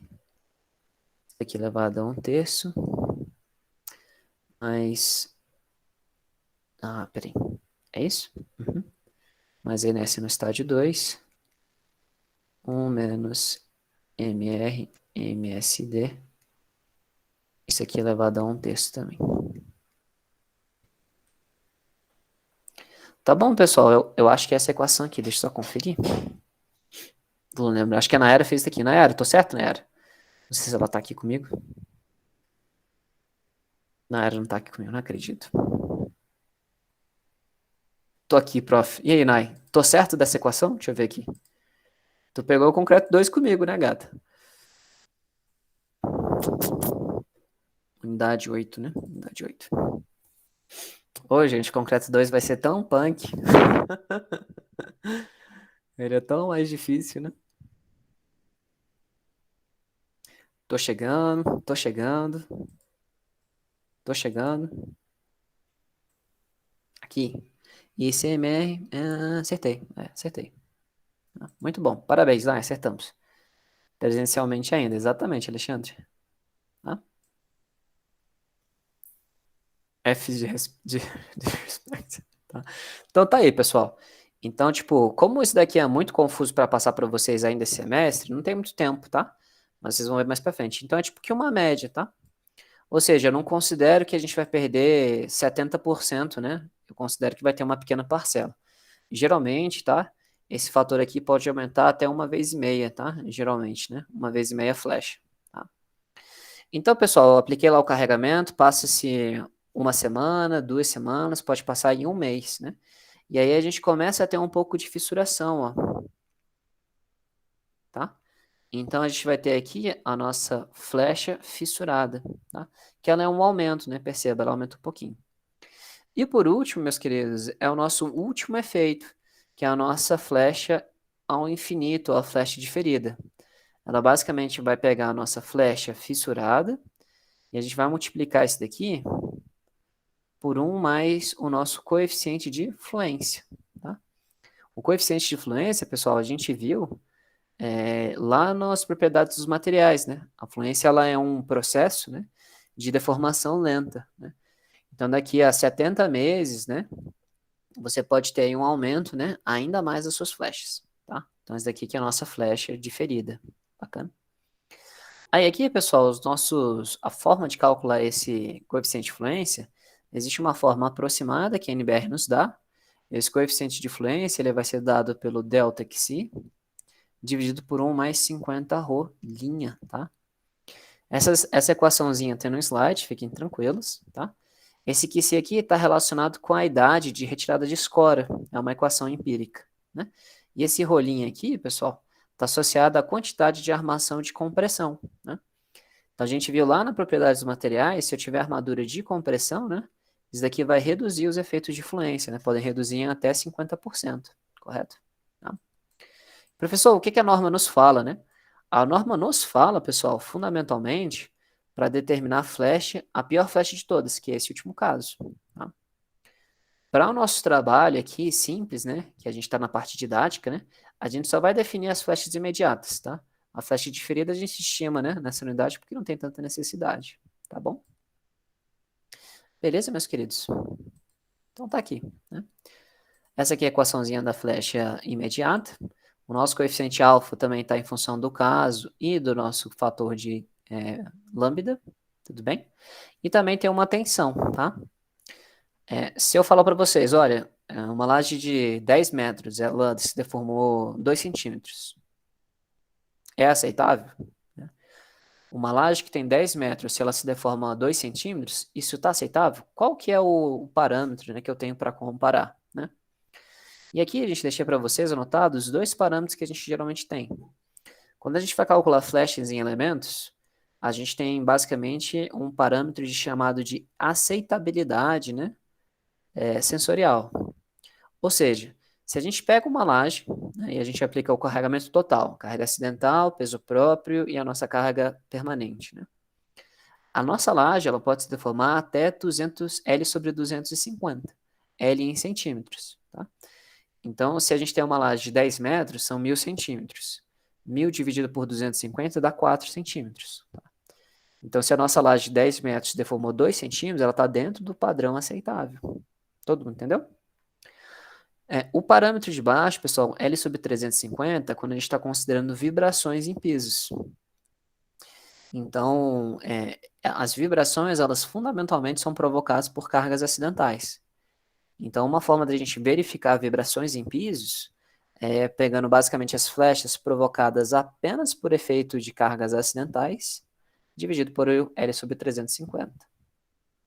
isso aqui elevado a 1/3, mais... Ah, peraí. É isso? Uhum. Mais a inércia no estádio 2, 1 menos mr, msd, isso aqui elevado a 1/3 também. Tá bom, pessoal, eu acho que essa equação aqui, deixa eu só conferir. Não lembro, acho que a Nayara fez isso aqui. Nayara, tô certo, Nayara? Não sei se ela tá aqui comigo. Nayara não tá aqui comigo, não acredito. Tô aqui, prof. E aí, Nay? Tô certo dessa equação? Deixa eu ver aqui. Tu pegou o concreto 2 comigo, né, gata? Unidade 8, né? Unidade 8. Ô, gente, concreto 2 vai ser tão punk. Ele é tão mais difícil, né? Tô chegando, tô chegando, tô chegando. Aqui. ICMR, acertei, acertei. Muito bom, parabéns, lá, acertamos. Presencialmente ainda, exatamente, Alexandre. Tá? F de respeito. Tá? Então tá aí, pessoal. Então, tipo, como isso daqui é muito confuso para passar para vocês ainda esse semestre, não tem muito tempo, tá? Mas vocês vão ver mais para frente. Então é tipo que uma média, tá? Ou seja, eu não considero que a gente vai perder 70%, né? Eu considero que vai ter uma pequena parcela. Geralmente, tá? Esse fator aqui pode aumentar até 1,5 vezes, tá? Geralmente, né? 1,5 vezes flash, tá? Então, pessoal, eu apliquei lá o carregamento, passa-se uma semana, 2 semanas, pode passar em um mês, né? E aí a gente começa a ter um pouco de fissuração, ó, tá? Então a gente vai ter aqui a nossa flecha fissurada, tá? Que ela é um aumento, né? Perceba, ela aumenta um pouquinho. E por último, meus queridos, é o nosso último efeito, que é a nossa flecha ao infinito, a flecha diferida. Ela basicamente vai pegar a nossa flecha fissurada e a gente vai multiplicar isso daqui por 1 mais o nosso coeficiente de fluência. Tá? O coeficiente de fluência, pessoal, a gente viu lá nas propriedades dos materiais. Né? A fluência ela é um processo, né, de deformação lenta. Né? Então, daqui a 70 meses, né, você pode ter aí um aumento, né, ainda mais das suas flechas. Tá? Então, essa daqui que é a nossa flecha diferida. Bacana? Aí aqui, pessoal, a forma de calcular esse coeficiente de fluência, existe uma forma aproximada que a NBR nos dá. Esse coeficiente de fluência ele vai ser dado pelo delta xi, dividido por 1 mais 50 ρ linha, tá? Essa equaçãozinha tem no slide, fiquem tranquilos, tá? Esse QC aqui está relacionado com a idade de retirada de escora, é uma equação empírica, né? E esse rolinho aqui, pessoal, está associado à quantidade de armação de compressão, né? Então, a gente viu lá na propriedade dos materiais, se eu tiver armadura de compressão, né? Isso daqui vai reduzir os efeitos de fluência, né? Podem reduzir em até 50%, correto? Tá? Professor, o que que a norma nos fala, né? A norma nos fala, pessoal, fundamentalmente, para determinar a flecha, a pior flecha de todas, que é esse último caso. Tá? Para o nosso trabalho aqui, simples, né? Que a gente está na parte didática, né? A gente só vai definir as flechas imediatas, tá? A flecha diferida a gente estima, né? Nessa unidade, porque não tem tanta necessidade, tá bom? Beleza, meus queridos? Então tá aqui, né? Essa aqui é a equaçãozinha da flecha imediata. O nosso coeficiente alfa também está em função do caso e do nosso fator de lambda, tudo bem? E também tem uma tensão, tá? Se eu falar para vocês, olha, uma laje de 10 metros, ela se deformou 2 centímetros. É aceitável? Uma laje que tem 10 metros, se ela se deforma 2 centímetros, isso está aceitável? Qual que é o parâmetro, né, que eu tenho para comparar? Né? E aqui a gente deixa para vocês anotados os dois parâmetros que a gente geralmente tem. Quando a gente vai calcular flechas em elementos, a gente tem basicamente um parâmetro chamado de aceitabilidade, né, sensorial. Ou seja, se a gente pega uma laje, né, e a gente aplica o carregamento total, carga acidental, peso próprio e a nossa carga permanente, né? A nossa laje ela pode se deformar até 200 L sobre 250, L em centímetros, tá? Então, se a gente tem uma laje de 10 metros, são 1.000 centímetros. 1.000 dividido por 250 dá 4 centímetros. Tá? Então, se a nossa laje de 10 metros se deformou 2 centímetros, ela está dentro do padrão aceitável. Todo mundo entendeu? O parâmetro de baixo, pessoal, L sobre 350, quando a gente está considerando vibrações em pisos. Então, as vibrações, elas fundamentalmente são provocadas por cargas acidentais. Então, uma forma da gente verificar vibrações em pisos é pegando basicamente as flechas provocadas apenas por efeito de cargas acidentais, dividido por L sobre 350.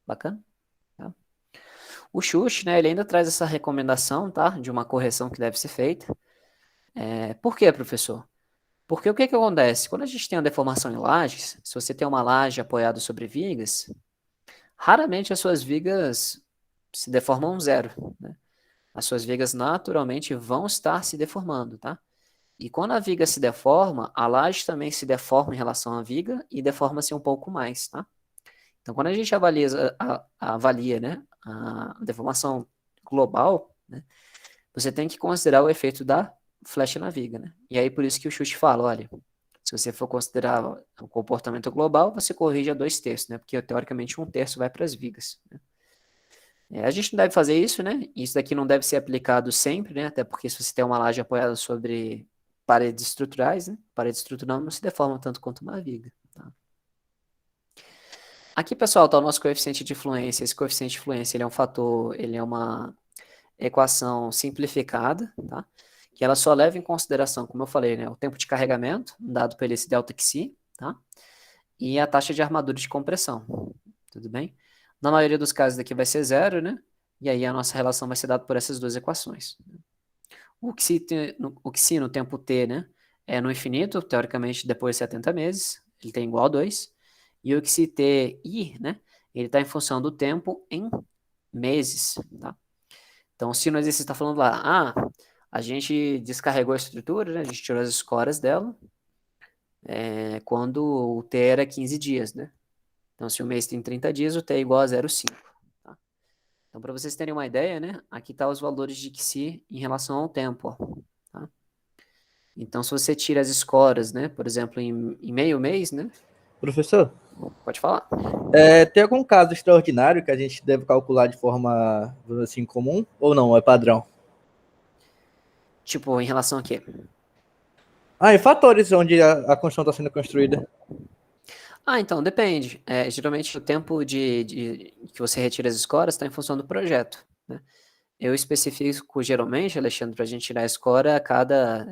Bacana? Tá? O Schuch, né, ele ainda traz essa recomendação, tá, de uma correção que deve ser feita. Por quê, professor? Porque o que que acontece? Quando a gente tem uma deformação em lajes, se você tem uma laje apoiada sobre vigas, raramente as suas vigas se deformam zero, né? As suas vigas naturalmente vão estar se deformando, tá? E quando a viga se deforma, a laje também se deforma em relação à viga e deforma-se um pouco mais, tá? Então, quando a gente avalia, avalia, né, a deformação global, né? Você tem que considerar o efeito da flecha na viga, né? E aí por isso que o chute fala, olha, se você for considerar o comportamento global, você corrige a 2/3, né? Porque teoricamente 1/3 vai para as vigas, né? A gente não deve fazer isso, né? Isso daqui não deve ser aplicado sempre, né? Até porque se você tem uma laje apoiada sobre paredes estruturais, né? Parede estrutural não se deforma tanto quanto uma viga, tá? Aqui, pessoal, está o nosso coeficiente de fluência. Esse coeficiente de fluência, ele é um fator, ele é uma equação simplificada, tá? Que ela só leva em consideração, como eu falei, né? O tempo de carregamento, dado por esse delta xi, tá? E a taxa de armadura de compressão, tudo bem? Na maioria dos casos daqui vai ser zero, né? E aí a nossa relação vai ser dada por essas duas equações. O xi no tempo t, né? É no infinito, teoricamente depois de 70 meses, ele tem igual a 2. E o xi, né? Ele está em função do tempo em meses, tá? Então, se no exercício está falando lá, a gente descarregou a estrutura, né? A gente tirou as escoras dela, quando o t era 15 dias, né? Então, se o mês tem 30 dias, o t é igual a 0,5. Tá? Então, para vocês terem uma ideia, né? Aqui tá os valores de xi em relação ao tempo, ó, tá? Então, se você tira as escoras, né? Por exemplo, em meio mês, né? Professor, Pode falar. tem algum caso extraordinário que a gente deve calcular de forma, vamos dizer assim, comum? Ou não, é padrão? Tipo, em relação a quê? E fatores onde a construção está sendo construída. Então, depende. Geralmente, o tempo que você retira as escoras está em função do projeto, né? Eu especifico geralmente, Alexandre, para a gente tirar a escora a cada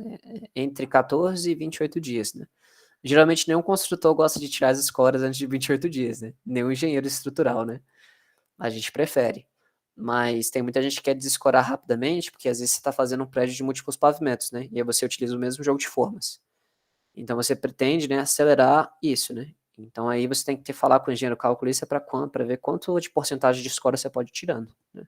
entre 14 e 28 dias, né? Geralmente nenhum construtor gosta de tirar as escoras antes de 28 dias, né? Nenhum engenheiro estrutural, né? A gente prefere. Mas tem muita gente que quer desescorar rapidamente, porque às vezes você está fazendo um prédio de múltiplos pavimentos, né? E aí você utiliza o mesmo jogo de formas. Então você pretende, né, acelerar isso, né? Então aí você tem que falar com o engenheiro calculista para ver quanto de porcentagem de escora você pode ir tirando, né?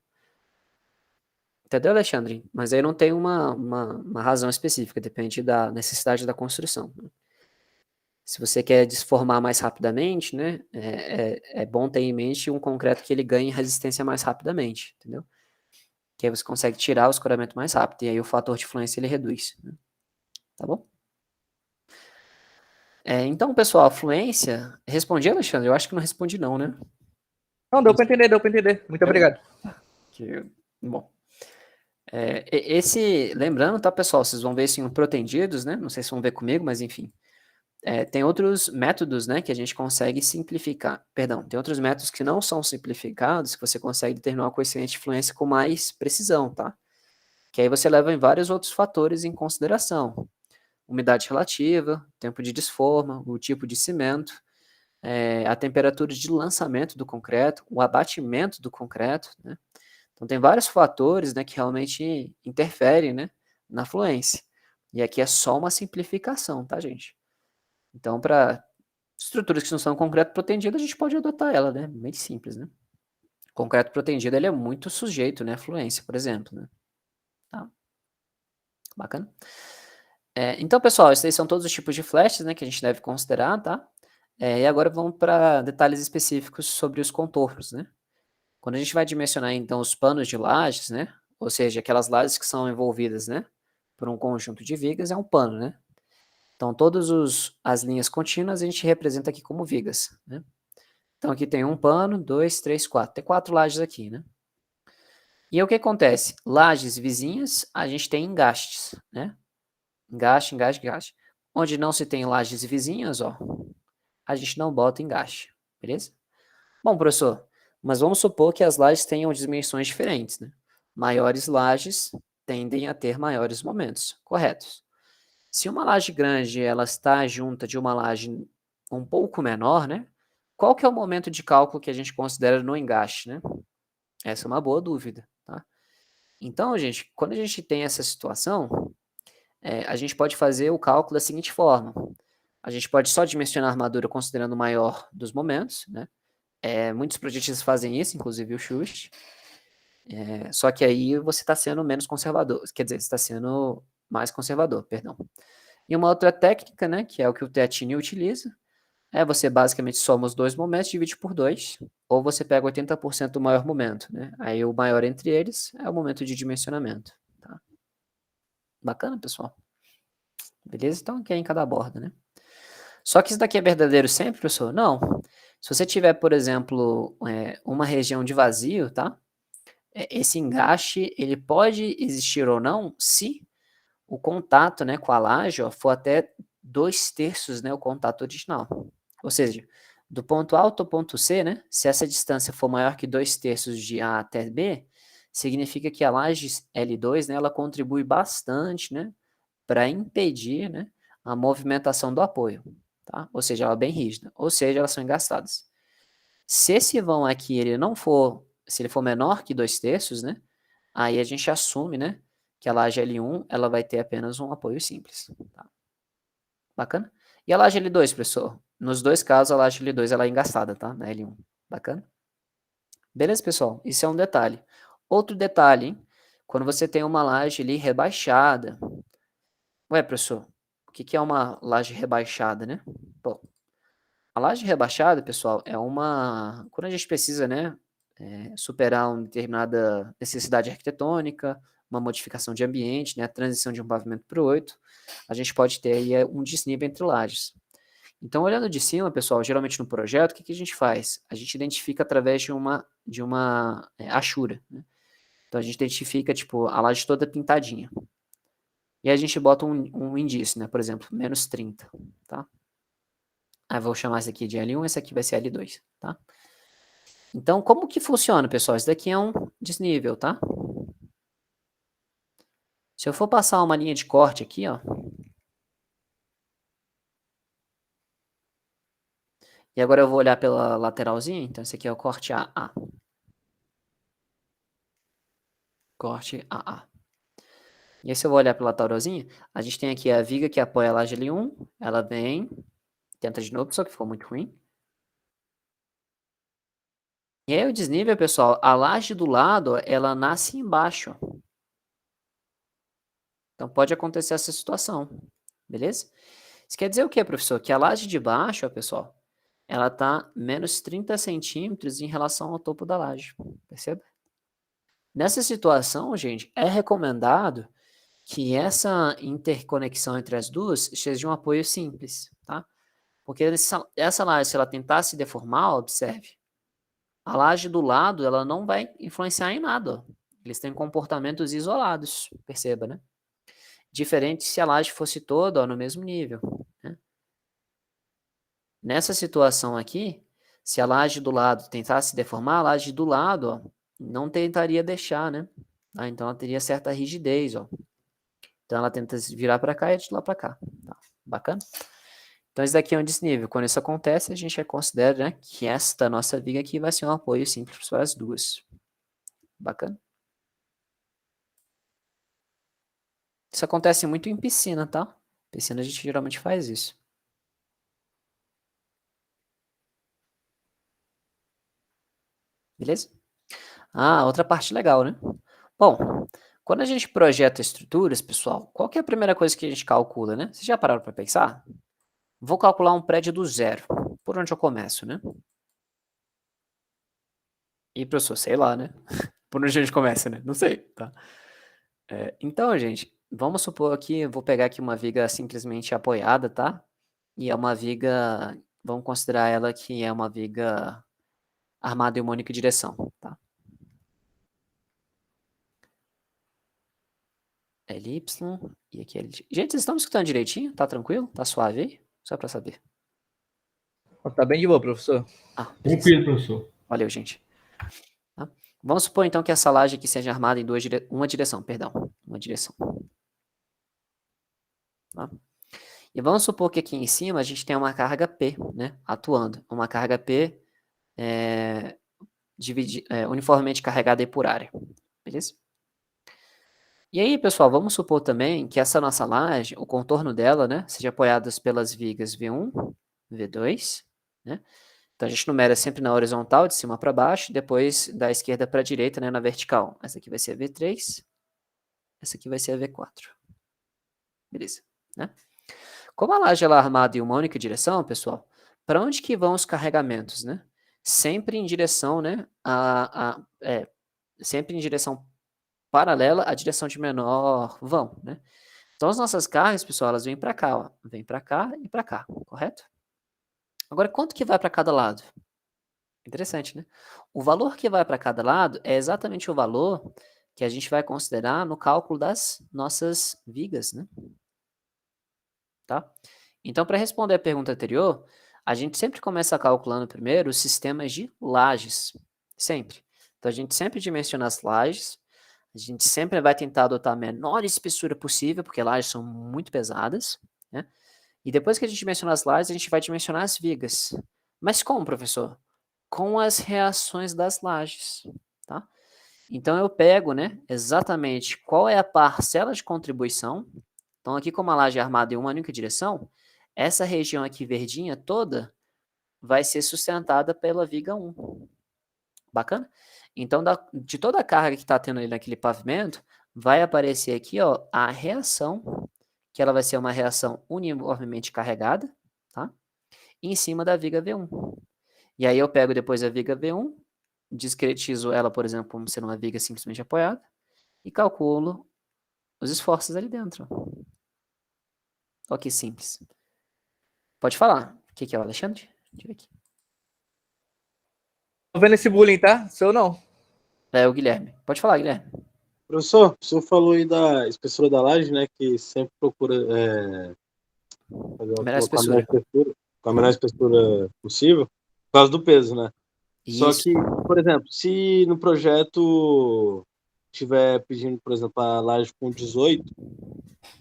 Entendeu, Alexandre? Mas aí não tem uma razão específica, depende da necessidade da construção, né? Se você quer desformar mais rapidamente, né, é bom ter em mente um concreto que ele ganhe resistência mais rapidamente, entendeu? Que aí você consegue tirar o escoramento mais rápido, e aí o fator de fluência ele reduz, né? Tá bom? Então, pessoal, a fluência... Respondi, Alexandre? Eu acho que não respondi não, né? Não, deu para entender, deu para entender. Muito obrigado. Bom. Lembrando, tá, pessoal? Vocês vão ver isso em protendidos, né? Não sei se vão ver comigo, mas enfim. Tem outros métodos, né, que a gente consegue simplificar. Perdão, tem outros métodos que não são simplificados, que você consegue determinar o coeficiente de fluência com mais precisão, tá? Que aí você leva em vários outros fatores em consideração. Umidade relativa, tempo de desforma, o tipo de cimento, a temperatura de lançamento do concreto, o abatimento do concreto, né? Então tem vários fatores, né, que realmente interferem, né, na fluência. E aqui é só uma simplificação, tá, gente? Então, para estruturas que não são concreto protendido, a gente pode adotar ela, né? Bem simples, né? Concreto protendido, ele é muito sujeito, né? Fluência, por exemplo, né? Tá? Bacana. Então, pessoal, esses são todos os tipos de flashes, né, que a gente deve considerar, tá? E agora vamos para detalhes específicos sobre os contornos, né? Quando a gente vai dimensionar, então, os panos de lajes, né? Ou seja, aquelas lajes que são envolvidas, né? Por um conjunto de vigas, é um pano, né? Então, todas as linhas contínuas a gente representa aqui como vigas, né? Então, aqui tem um pano, 2, 3, 4. Tem 4 lajes aqui, né? E aí, o que acontece? Lajes vizinhas, a gente tem engastes, né? Engaste, engaste, engaste. Onde não se tem lajes vizinhas, ó, a gente não bota engaste, beleza? Bom, professor, mas vamos supor que as lajes tenham dimensões diferentes, né? Maiores lajes tendem a ter maiores momentos, corretos? Se uma laje grande ela está junta de uma laje um pouco menor, né? Qual que é o momento de cálculo que a gente considera no engaste, né? Essa é uma boa dúvida, tá? Então, gente, quando a gente tem essa situação, a gente pode fazer o cálculo da seguinte forma. A gente pode só dimensionar a armadura considerando o maior dos momentos, né? Muitos projetistas fazem isso, inclusive o Schust. Só que aí você está sendo menos conservador, quer dizer, você está sendo mais conservador, perdão. E uma outra técnica, né, que é o que o Teatini utiliza, você basicamente soma os dois momentos, divide por 2, ou você pega 80% do maior momento, né? Aí o maior entre eles é o momento de dimensionamento, tá? Bacana, pessoal? Beleza? Então, aqui é em cada borda, né? Só que isso daqui é verdadeiro sempre, professor? Não. Se você tiver, por exemplo, uma região de vazio, tá? Esse engaste, ele pode existir ou não se o contato, né, com a laje, ó, for até 2/3, né, o contato original. Ou seja, do ponto A ao ponto C, né, se essa distância for maior que 2/3 de A até B, significa que a laje L2, né, ela contribui bastante, né, para impedir, né, a movimentação do apoio, tá? Ou seja, ela é bem rígida, ou seja, elas são engastadas. Se esse vão aqui ele não for, se ele for menor que 2/3, né, aí a gente assume, né, que a laje L1 ela vai ter apenas um apoio simples, tá? Bacana? E a laje L2, professor? Nos dois casos, a laje L2 ela é engastada, tá? Na L1. Bacana? Beleza, pessoal? Isso é um detalhe. Outro detalhe, hein? Quando você tem uma laje ali rebaixada. Ué, professor, o que é uma laje rebaixada, né? Bom, a laje rebaixada, pessoal, é uma... Quando a gente precisa, né, superar uma determinada necessidade arquitetônica, uma modificação de ambiente, né, a transição de um pavimento para o outro, a gente pode ter aí um desnível entre lajes. Então, olhando de cima, pessoal, geralmente no projeto, o que a gente faz? A gente identifica através de uma achura, né? Então, a gente identifica, tipo, a laje toda pintadinha. E aí a gente bota um indício, né? Por exemplo, -30, tá? Aí vou chamar esse aqui de L1, esse aqui vai ser L2, tá? Então, como que funciona, pessoal? Isso daqui é um desnível, tá? Se eu for passar uma linha de corte aqui, ó. E agora eu vou olhar pela lateralzinha, então esse aqui é o corte AA. Corte AA. E aí se eu vou olhar pela lateralzinha, a gente tem aqui a viga que apoia a laje L1, ela vem, tenta de novo, só que ficou muito ruim. E aí o desnível, pessoal, a laje do lado, ela nasce embaixo. Então pode acontecer essa situação, beleza? Isso quer dizer o quê, professor? Que a laje de baixo, ó, pessoal, ela tá menos 30 centímetros em relação ao topo da laje, percebe? Nessa situação, gente, é recomendado que essa interconexão entre as duas seja de um apoio simples, tá? Porque essa laje, se ela tentar se deformar, observe, a laje do lado, ela não vai influenciar em nada, ó. Eles têm comportamentos isolados, perceba, né? Diferente se a laje fosse toda, ó, no mesmo nível, né? Nessa situação aqui, se a laje do lado tentasse se deformar, a laje do lado, ó, não tentaria deixar, né? Ah, então ela teria certa rigidez, ó. Então ela tenta se virar para cá e de lá para cá. Tá? Bacana? Então esse daqui é um desnível. Quando isso acontece, a gente considera, né, que esta nossa viga aqui vai ser um apoio simples para as duas. Bacana? Isso acontece muito em piscina, tá? Piscina a gente geralmente faz isso. Beleza? Ah, outra parte legal, né? Bom, quando a gente projeta estruturas, pessoal, qual que é a primeira coisa que a gente calcula, né? Vocês já pararam para pensar? Vou calcular um prédio do zero. Por onde eu começo, né? E, professor, sei lá, né? Por onde a gente começa, né? Não sei, tá? Então, gente, vamos supor aqui, eu vou pegar aqui uma viga simplesmente apoiada, tá? E é uma viga, vamos considerar ela que é uma viga armada em uma única direção, tá? LY e aqui LG. Gente, vocês estão me escutando direitinho? Tá tranquilo? Tá suave aí? Só para saber. Tá bem de boa, professor. Ah, Tranquilo, professor. valeu, gente. Tá? Vamos supor, então, que essa laje aqui seja armada em uma direção, perdão. Uma direção. Tá? E vamos supor que aqui em cima a gente tem uma carga P, né, atuando. Uma carga P uniformemente carregada aí por área. Beleza? E aí, pessoal, vamos supor também que essa nossa laje, o contorno dela, né, seja apoiado pelas vigas V1, V2, né? Então a gente numera sempre na horizontal, de cima para baixo, depois da esquerda para a direita, né, na vertical. Essa aqui vai ser a V3, essa aqui vai ser a V4. Beleza, né? Como a laje ela é armada em uma única direção, pessoal, para onde que vão os carregamentos, né? Sempre em direção, né, sempre em direção paralela à direção de menor vão, né? Então, as nossas cargas, pessoal, elas vêm para cá, ó. Vem para cá e para cá, correto? Agora, quanto que vai para cada lado? Interessante, né? O valor que vai para cada lado é exatamente o valor que a gente vai considerar no cálculo das nossas vigas, né? Tá? Então, para responder a pergunta anterior, a gente sempre começa calculando primeiro os sistemas de lajes. Sempre. Então, a gente sempre dimensiona as lajes. A gente sempre vai tentar adotar a menor espessura possível, porque lajes são muito pesadas, né? E depois que a gente dimensionar as lajes, a gente vai dimensionar as vigas. Mas como, professor? Com as reações das lajes, tá? Então, eu pego, né, exatamente qual é a parcela de contribuição. Então, aqui como a laje é armada em uma única direção, essa região aqui verdinha toda vai ser sustentada pela viga 1. Bacana? Então, de toda a carga que está tendo ali naquele pavimento, vai aparecer aqui, ó, a reação, que ela vai ser uma reação uniformemente carregada, tá? Em cima da viga V1. E aí eu pego depois a viga V1, discretizo ela, por exemplo, como sendo uma viga simplesmente apoiada, e calculo os esforços ali dentro. Ó que simples. Pode falar. O que é o Alexandre? Deixa eu ver aqui. Tô vendo esse bullying, tá? Sou eu não. É o Guilherme. Pode falar, Guilherme. Professor, o senhor falou aí da espessura da laje, né? Que sempre procura Melhor com a menor espessura. espessura, com a menor espessura possível, por causa do peso, né? Só Isso. que, por exemplo, se no projeto tiver pedindo, por exemplo, a laje com 18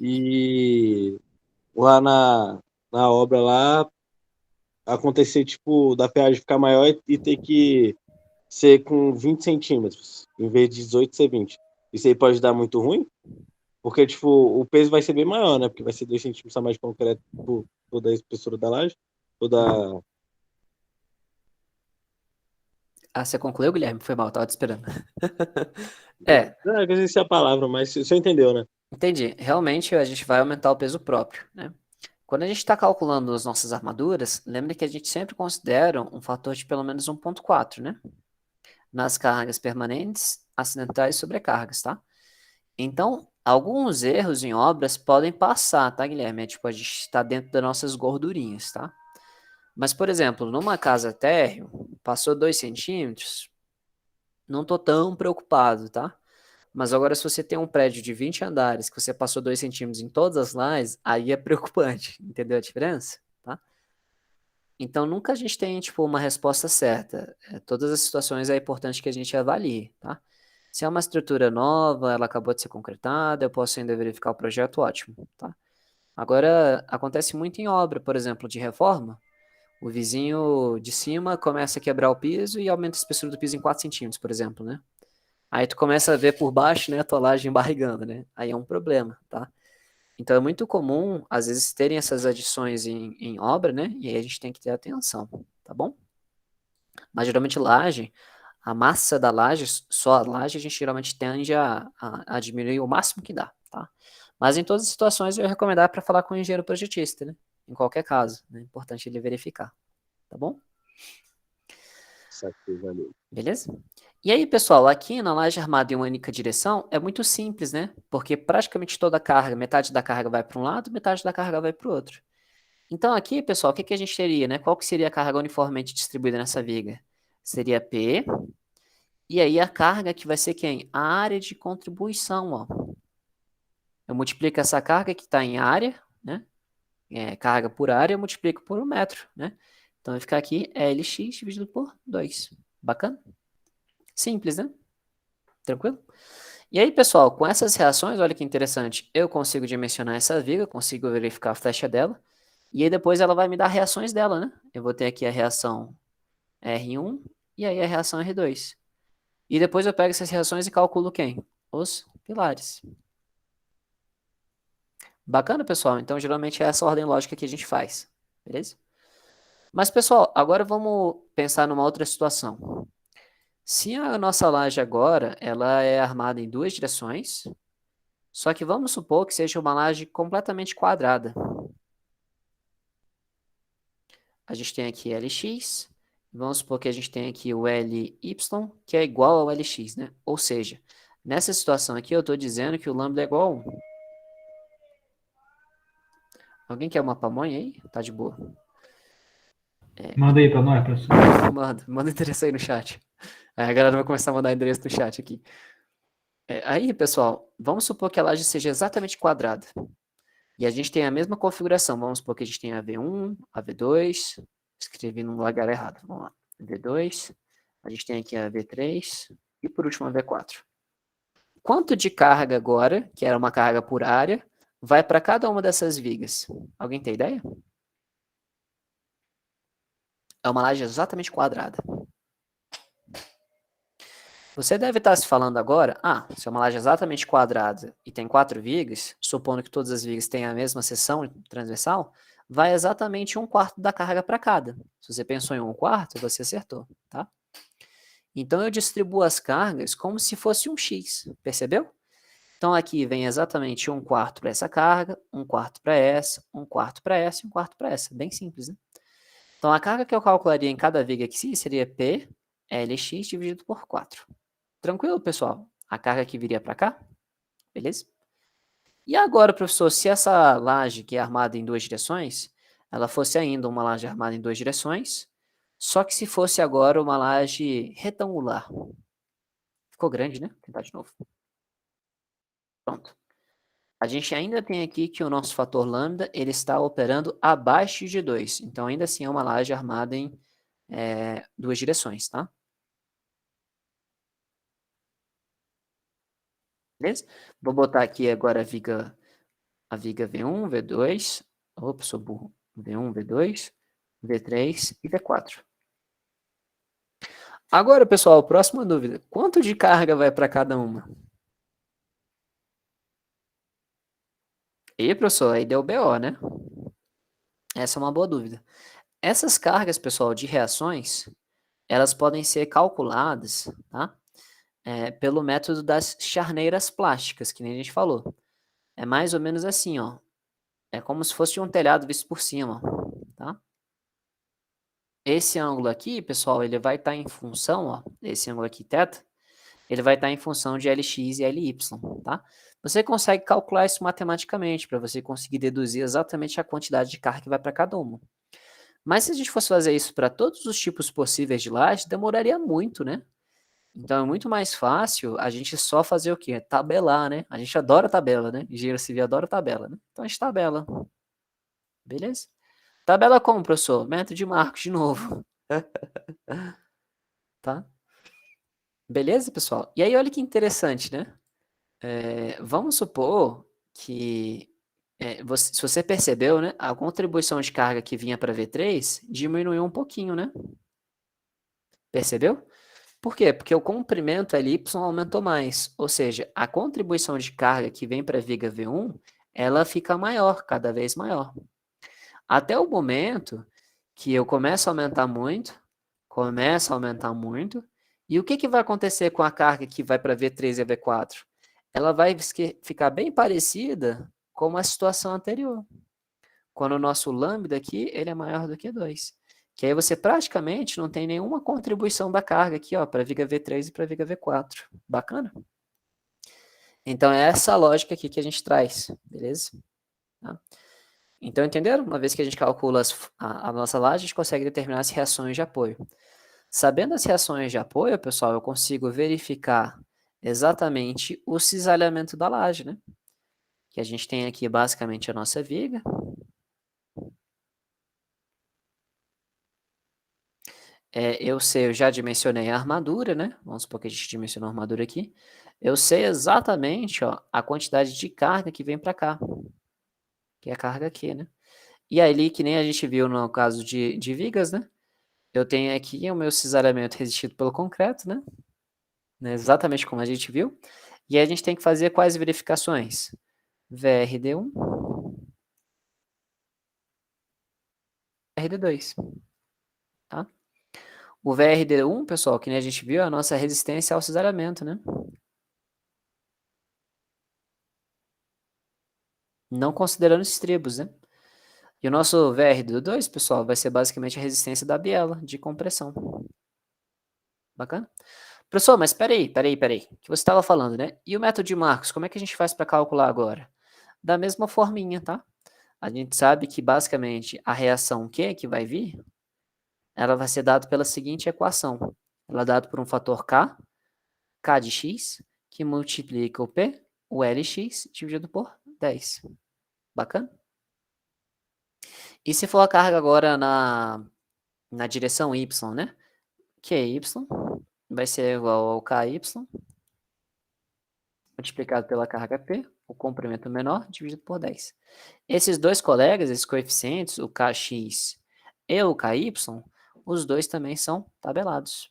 e lá na obra lá acontecer, tipo, da peagem ficar maior e ter que ser com 20 centímetros, em vez de 18 ser 20. Isso aí pode dar muito ruim? Porque, tipo, o peso vai ser bem maior, né? Porque vai ser 2 centímetros a mais de concreto por toda a espessura da laje. Toda... Ah, você concluiu, Guilherme? Foi mal, tava te esperando. É, Não, eu esqueci a palavra, mas você entendeu, né? entendi. Realmente a gente vai aumentar o peso próprio, né? Quando a gente está calculando as nossas armaduras, lembre que a gente sempre considera um fator de pelo menos 1,4, né? Nas cargas permanentes, acidentais e sobrecargas, tá? Então, alguns erros em obras podem passar, tá, Guilherme? É, tipo, a gente está dentro das nossas gordurinhas, tá? Mas, por exemplo, numa casa térreo, passou 2 centímetros, não tô tão preocupado, tá? Mas agora, se você tem um prédio de 20 andares, que você passou 2 centímetros em todas as lajes, aí é preocupante, entendeu a diferença? Tá? Então, nunca a gente tem, tipo, uma resposta certa. Todas as situações é importante que a gente avalie, tá? Se é uma estrutura nova, ela acabou de ser concretada, eu posso ainda verificar o projeto, ótimo, tá? Agora, acontece muito em obra, por exemplo, de reforma. O vizinho de cima começa a quebrar o piso e aumenta a espessura do piso em 4 centímetros, por exemplo, né? Aí tu começa a ver por baixo, né, a tua laje embarrigando, né? Aí é um problema, tá? Então é muito comum, às vezes, terem essas adições em obra, né? E aí a gente tem que ter atenção, tá bom? Mas geralmente laje, a massa da laje, só a laje, a gente geralmente tende a diminuir o máximo que dá, tá? Mas em todas as situações eu ia recomendar para falar com o engenheiro projetista, né? Em qualquer caso, né? É importante ele verificar, tá bom? Saquei, valeu. Beleza? E aí, pessoal, aqui na laje armada em uma única direção é muito simples, né? Porque praticamente toda a carga, metade da carga vai para um lado, metade da carga vai para o outro. Então aqui, pessoal, o que a gente teria, né? Qual que seria a carga uniformemente distribuída nessa viga? Seria P, e aí a carga que vai ser quem? A área de contribuição, ó. Eu multiplico essa carga que está em área, né? Carga por área, eu multiplico por 1 metro, né? Então vai ficar aqui LX dividido por 2. Bacana? Simples, né? Tranquilo? E aí, pessoal, com essas reações, olha que interessante, eu consigo dimensionar essa viga, consigo verificar a flecha dela, e aí depois ela vai me dar reações dela, né? Eu vou ter aqui a reação R1 e aí a reação R2. E depois eu pego essas reações e calculo quem? Os pilares. Bacana, pessoal? Então, geralmente é essa ordem lógica que a gente faz, beleza? Mas, pessoal, agora vamos pensar numa outra situação. Se a nossa laje agora, ela é armada em 2 direções, só que vamos supor que seja uma laje completamente quadrada. a gente tem aqui Lx, vamos supor que a gente tem aqui o Ly, que é igual ao Lx, né? Ou seja, nessa situação aqui eu estou dizendo que o lambda é igual a 1. Alguém quer uma pamonha aí? Tá de boa. Manda aí pra nós, professor. Manda endereço aí no chat. Aí a galera vai começar a mandar endereço no chat aqui. Aí, pessoal, vamos supor que a laje seja exatamente quadrada. E a gente tem a mesma configuração. Vamos supor que a gente tem a V1, a V2. Escrevi num lugar errado. Vamos lá. V2. A gente tem aqui a V3. E por último a V4. Quanto de carga agora, que era uma carga por área, vai para cada uma dessas vigas? Alguém tem ideia? É uma laje exatamente quadrada. Você deve estar se falando agora, se é uma laje exatamente quadrada e tem 4 vigas, supondo que todas as vigas tenham a mesma seção transversal, vai exatamente 1/4 da carga para cada. Se você pensou em 1/4, você acertou, tá? Então eu distribuo as cargas como se fosse um X, percebeu? Então aqui vem exatamente 1/4 para essa carga, 1/4 para essa, 1/4 para essa e 1/4 para essa. Bem simples, né? Então a carga que eu calcularia em cada viga aqui seria P Lx dividido por 4. Tranquilo, pessoal? A carga que viria para cá, beleza? E agora, professor, se essa laje que é armada em 2 direções, ela fosse ainda uma laje armada em 2 direções, só que se fosse agora uma laje retangular. Ficou grande, né? Vou tentar de novo. Pronto. A gente ainda tem aqui que o nosso fator lambda ele está operando abaixo de 2. Então, ainda assim, é uma laje armada em 2 direções, tá? Beleza? Vou botar aqui agora a viga V1, V2. Opa, sou burro. V1, V2, V3 e V4. Agora, pessoal, próxima dúvida. Quanto de carga vai para cada uma? E, professor, aí deu BO, né? Essa é uma boa dúvida. Essas cargas, pessoal, de reações, elas podem ser calculadas, tá? Pelo método das charneiras plásticas, que nem a gente falou. É mais ou menos assim, ó. É como se fosse um telhado visto por cima, tá? Esse ângulo aqui, pessoal, ele vai estar em função, ó, esse ângulo aqui, θ, ele vai estar em função de Lx e Ly, tá? Você consegue calcular isso matematicamente, para você conseguir deduzir exatamente a quantidade de carga que vai para cada uma. Mas se a gente fosse fazer isso para todos os tipos possíveis de laje, demoraria muito, né? Então é muito mais fácil a gente só fazer o quê? Tabelar, né? A gente adora tabela, né? Engenheiro civil adora tabela, né? Então a gente tabela. Beleza? Tabela como, professor? Método de Marcos de novo. Tá? Beleza, pessoal? E aí, olha que interessante, né? Vamos supor que, se você percebeu, né? A contribuição de carga que vinha para V3 diminuiu um pouquinho, né? Percebeu? Por quê? Porque o comprimento Ly aumentou mais. Ou seja, a contribuição de carga que vem para a viga V1, ela fica maior, cada vez maior. Até o momento que eu começo a aumentar muito, e o que vai acontecer com a carga que vai para V3 e a V4? Ela vai ficar bem parecida com a situação anterior. Quando o nosso lambda aqui, ele é maior do que 2. Que aí você praticamente não tem nenhuma contribuição da carga aqui, ó, para a viga V3 e para a viga V4. Bacana? Então, é essa lógica aqui que a gente traz, beleza? Tá? Então, entenderam? Uma vez que a gente calcula a nossa laje, a gente consegue determinar as reações de apoio. Sabendo as reações de apoio, pessoal, eu consigo verificar exatamente o cisalhamento da laje, né? Que a gente tem aqui basicamente a nossa viga. Eu sei, eu já dimensionei a armadura, né? Vamos supor que a gente dimensionou a armadura aqui. Eu sei exatamente, ó, a quantidade de carga que vem para cá. Que é a carga aqui, né? E aí, que nem a gente viu no caso de vigas, né? Eu tenho aqui o meu cisalhamento resistido pelo concreto, né? Exatamente como a gente viu. E aí a gente tem que fazer quais verificações? VRD1, VRD2, tá? O VRD1, pessoal, que nem a gente viu, é a nossa resistência ao cisalhamento, né? Não considerando os estribos, né? E o nosso VR do 2, pessoal, vai ser basicamente a resistência da biela de compressão. Bacana? Professor, mas peraí. Que você estava falando, né? E o método de Marcos, como é que a gente faz para calcular agora? Da mesma forminha, tá? A gente sabe que basicamente a reação Q que vai vir, ela vai ser dada pela seguinte equação. Ela é dada por um fator K, K de X, que multiplica o P, o LX, dividido por 10. Bacana? E se for a carga agora na direção Y, né? QY vai ser igual ao KY multiplicado pela carga P, o comprimento menor, dividido por 10. Esses dois colegas, esses coeficientes, o Kx e o Ky, os dois também são tabelados.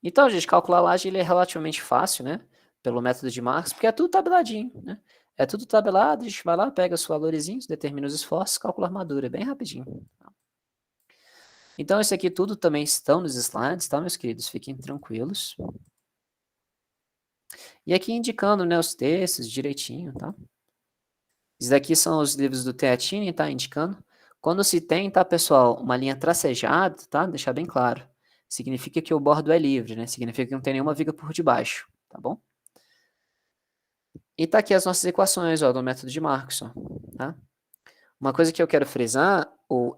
Então, gente, calcular a laje ele é relativamente fácil, né? Pelo método de Marx, porque é tudo tabeladinho, né? É tudo tabelado, a gente vai lá, pega os valorzinhos, determina os esforços, calcula a armadura, bem rapidinho. Então, isso aqui tudo também estão nos slides, tá, meus queridos? Fiquem tranquilos. E aqui indicando, né, os textos direitinho, tá? Esses daqui são os livros do Teatini, tá? Indicando. Quando se tem, tá, pessoal, uma linha tracejada, tá? Deixar bem claro. Significa que o bordo é livre, né? Significa que não tem nenhuma viga por debaixo, tá bom? E tá aqui as nossas equações, ó, do método de Marx, ó, tá? Uma coisa que eu quero frisar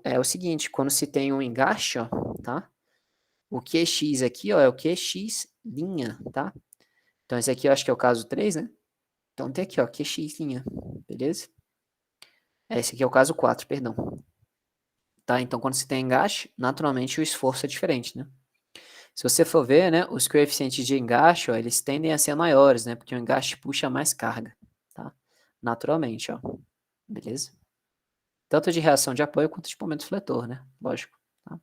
é o seguinte, quando se tem um engaste, ó, tá? O QX aqui, ó, é o QX linha, tá? Então, esse aqui eu acho que é o caso 3, né? Então, tem aqui, ó, QX linha, beleza? Esse aqui é o caso 4, perdão. Tá? Então, quando se tem engaste, naturalmente o esforço é diferente, né? Se você for ver, né, os coeficientes de engaste, ó, eles tendem a ser maiores, né? Porque o engaste puxa mais carga, tá? Naturalmente, ó. Beleza? Tanto de reação de apoio quanto de momento fletor, né? Lógico. Tá?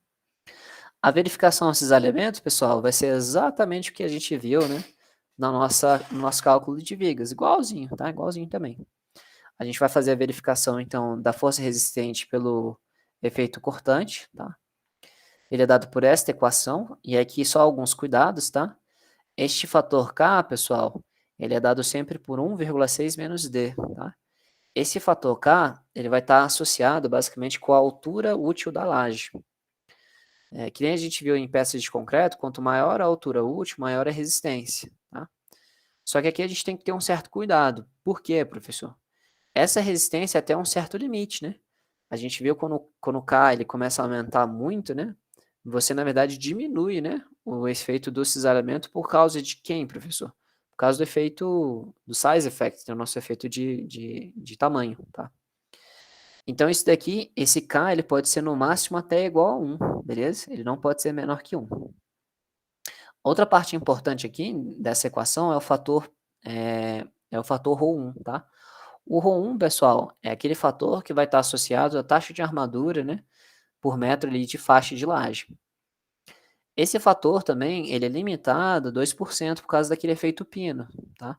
A verificação desses elementos, pessoal, vai ser exatamente o que a gente viu, né? No nosso cálculo de vigas. Igualzinho, tá? Igualzinho também. A gente vai fazer a verificação, então, da força resistente pelo efeito cortante, tá? Ele é dado por esta equação, e aqui só alguns cuidados, tá? Este fator K, pessoal, ele é dado sempre por 1,6 menos D, tá? Esse fator K, ele vai estar associado basicamente com a altura útil da laje. Que nem a gente viu em peças de concreto, quanto maior a altura útil, maior a resistência, tá? Só que aqui a gente tem que ter um certo cuidado. Por quê, professor? Essa resistência é até um certo limite, né? A gente viu quando o K ele começa a aumentar muito, né? Você, na verdade, diminui, né, o efeito do cisalhamento por causa de quem, professor? Por causa do efeito do size effect, né, o nosso efeito de tamanho, tá? Então, isso daqui, esse K, ele pode ser no máximo até igual a 1, beleza? Ele não pode ser menor que 1. Outra parte importante aqui dessa equação é o fator ρ1, tá? O ρ1, pessoal, é aquele fator que vai estar associado à taxa de armadura, né, por metro ali de faixa de laje. Esse fator também, ele é limitado a 2% por causa daquele efeito pino, tá?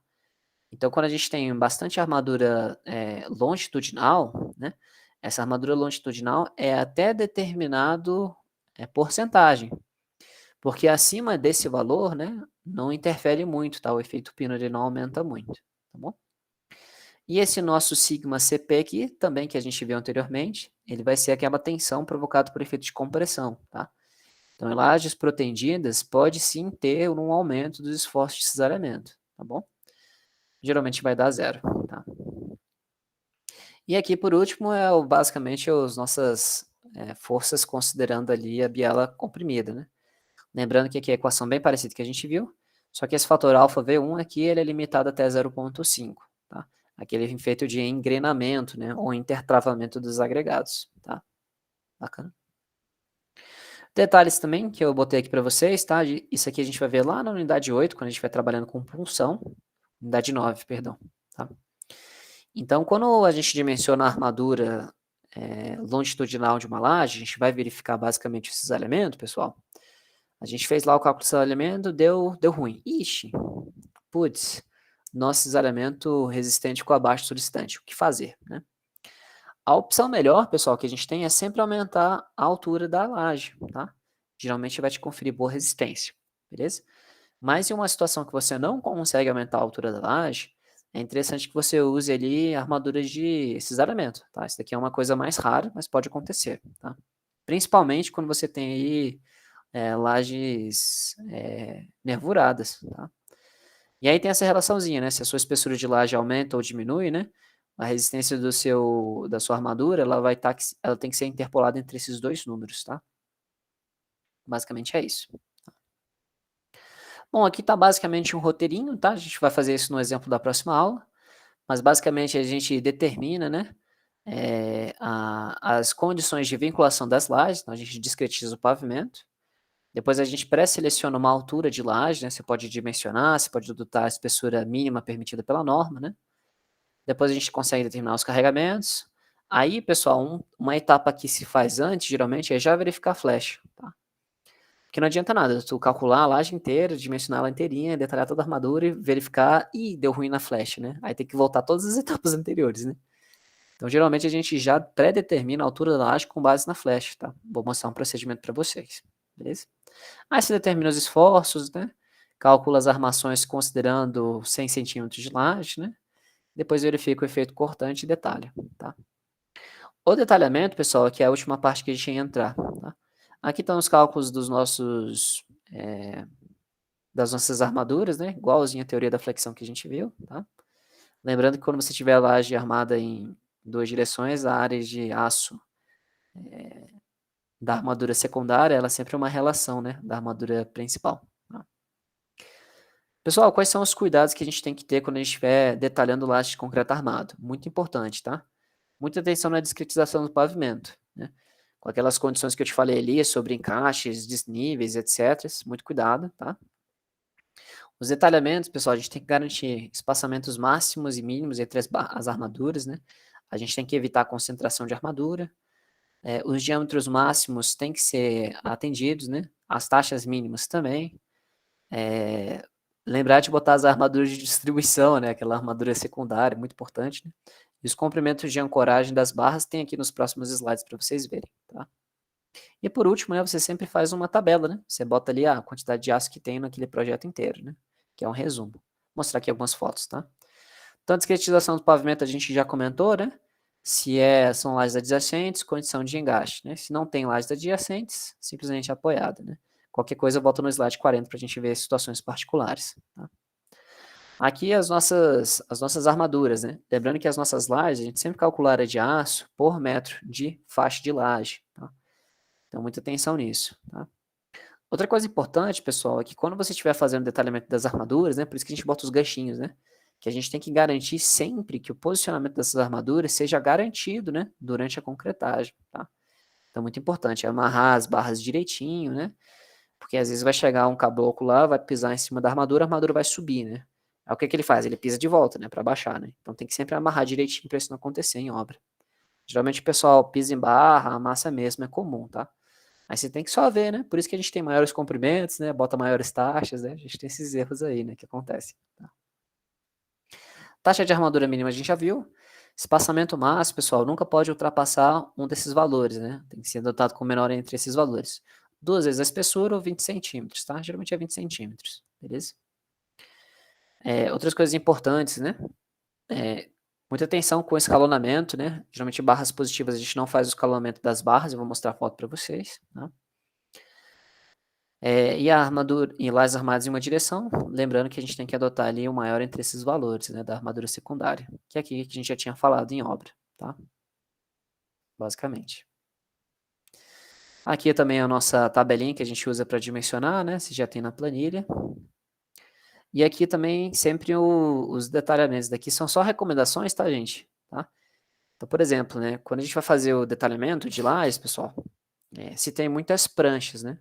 Então, quando a gente tem bastante armadura longitudinal, né, essa armadura longitudinal é até determinado porcentagem, porque acima desse valor, né, não interfere muito, tá? O efeito pino ele não aumenta muito, tá bom? E esse nosso sigma CP aqui, também que a gente viu anteriormente, ele vai ser aquela tensão provocada por efeito de compressão, tá? Então, em lajes protendidas, pode sim ter um aumento dos esforços de cisalhamento, tá bom? Geralmente vai dar 0, tá? E aqui, por último, basicamente as nossas forças considerando ali a biela comprimida, né? Lembrando que aqui é a equação bem parecida que a gente viu, só que esse fator alfa V1 aqui ele é limitado até 0,5, tá? Aquele efeito de engrenamento, né? Ou intertravamento dos agregados, tá? Bacana. Detalhes também que eu botei aqui para vocês, tá? Isso aqui a gente vai ver lá na unidade 8, quando a gente vai trabalhando com punção. Unidade 9, perdão. Tá? Então, quando a gente dimensiona a armadura longitudinal de uma laje, a gente vai verificar basicamente esses elementos, pessoal. A gente fez lá o cálculo do cisalhamento, deu ruim. Ixi, putz, nosso cisalhamento resistente ficou abaixo do solicitante. O que fazer, né? A opção melhor, pessoal, que a gente tem é sempre aumentar a altura da laje, tá? Geralmente vai te conferir boa resistência, beleza? Mas em uma situação que você não consegue aumentar a altura da laje, é interessante que você use ali armaduras de cisalhamento, tá? Isso daqui é uma coisa mais rara, mas pode acontecer, tá? Principalmente quando você tem aí lajes nervuradas, tá? E aí tem essa relaçãozinha, né? Se a sua espessura de laje aumenta ou diminui, né? A resistência da sua armadura, ela tem que ser interpolada entre esses dois números, tá? Basicamente é isso. Bom, aqui está basicamente um roteirinho, tá? A gente vai fazer isso no exemplo da próxima aula, mas basicamente a gente determina, né, as condições de vinculação das lajes, então a gente discretiza o pavimento, depois a gente pré-seleciona uma altura de laje, né, você pode dimensionar, você pode adotar a espessura mínima permitida pela norma, né, depois a gente consegue determinar os carregamentos, aí, pessoal, uma etapa que se faz antes, geralmente, é já verificar a flecha, tá? Porque não adianta nada, tu calcular a laje inteira, dimensionar ela inteirinha, detalhar toda a armadura e verificar, deu ruim na flecha, né? Aí tem que voltar todas as etapas anteriores, né? Então, geralmente, a gente já pré-determina a altura da laje com base na flecha, tá? Vou mostrar um procedimento para vocês, beleza? Aí você determina os esforços, né? Calcula as armações considerando 100 centímetros de laje, né? Depois verifica o efeito cortante e detalha, tá? O detalhamento, pessoal, aqui é a última parte que a gente ia entrar, tá? Aqui estão os cálculos das nossas armaduras, né? Igualzinho a teoria da flexão que a gente viu, tá? Lembrando que quando você tiver a laje armada em duas direções, a área de aço da armadura secundária, ela sempre é uma relação, né? Da armadura principal. Tá? Pessoal, quais são os cuidados que a gente tem que ter quando a gente estiver detalhando laje de concreto armado? Muito importante, tá? Muita atenção na discretização do pavimento, né? Com aquelas condições que eu te falei ali, sobre encaixes, desníveis, etc. Muito cuidado, tá? Os detalhamentos, pessoal, a gente tem que garantir espaçamentos máximos e mínimos entre as armaduras, né? A gente tem que evitar a concentração de armadura. Os diâmetros máximos têm que ser atendidos, né? As taxas mínimas também. Lembrar de botar as armaduras de distribuição, né? Aquela armadura secundária, muito importante, né? E os comprimentos de ancoragem das barras tem aqui nos próximos slides para vocês verem, tá? E por último, né, você sempre faz uma tabela, né? Você bota ali a quantidade de aço que tem naquele projeto inteiro, né? Que é um resumo. Vou mostrar aqui algumas fotos, tá? Então, a discretização do pavimento a gente já comentou, né? Se são lajes adjacentes, condição de engaste, né? Se não tem lajes adjacentes, simplesmente apoiada, né? Qualquer coisa, eu boto no slide 40 para a gente ver situações particulares, tá? Aqui as nossas armaduras, né? Lembrando que as nossas lajes, a gente sempre calcula a área de aço por metro de faixa de laje, tá? Então, muita atenção nisso, tá? Outra coisa importante, pessoal, é que quando você estiver fazendo o detalhamento das armaduras, né? Por isso que a gente bota os ganchinhos, né? Que a gente tem que garantir sempre que o posicionamento dessas armaduras seja garantido, né? Durante a concretagem, tá? Então, muito importante, amarrar as barras direitinho, né? Porque às vezes vai chegar um caboclo lá, vai pisar em cima da armadura, a armadura vai subir, né? Aí o que ele faz? Ele pisa de volta, né? Para baixar, né? Então tem que sempre amarrar direitinho para isso não acontecer em obra. Geralmente o pessoal pisa em barra, amassa mesmo, é comum, tá? Aí você tem que só ver, né? Por isso que a gente tem maiores comprimentos, né? Bota maiores taxas, né? A gente tem esses erros aí, né? Que acontecem. Tá? Taxa de armadura mínima a gente já viu. Espaçamento máximo, pessoal, nunca pode ultrapassar um desses valores, né? Tem que ser adotado com menor entre esses valores. 2 vezes a espessura ou 20 centímetros, tá? Geralmente é 20 centímetros, beleza? Outras coisas importantes, né? Muita atenção com o escalonamento, né? Geralmente barras positivas a gente não faz o escalonamento das barras, eu vou mostrar a foto para vocês, tá? E a armadura e lajes armadas em uma direção, lembrando que a gente tem que adotar ali o maior entre esses valores, né, da armadura secundária, que é aqui que a gente já tinha falado em obra, tá? Basicamente. Aqui é também a nossa tabelinha que a gente usa para dimensionar, né, se já tem na planilha. E aqui também sempre os detalhamentos daqui são só recomendações, tá, gente? Tá? Então, por exemplo, né, quando a gente vai fazer o detalhamento de lajes, pessoal, se tem muitas pranchas, né?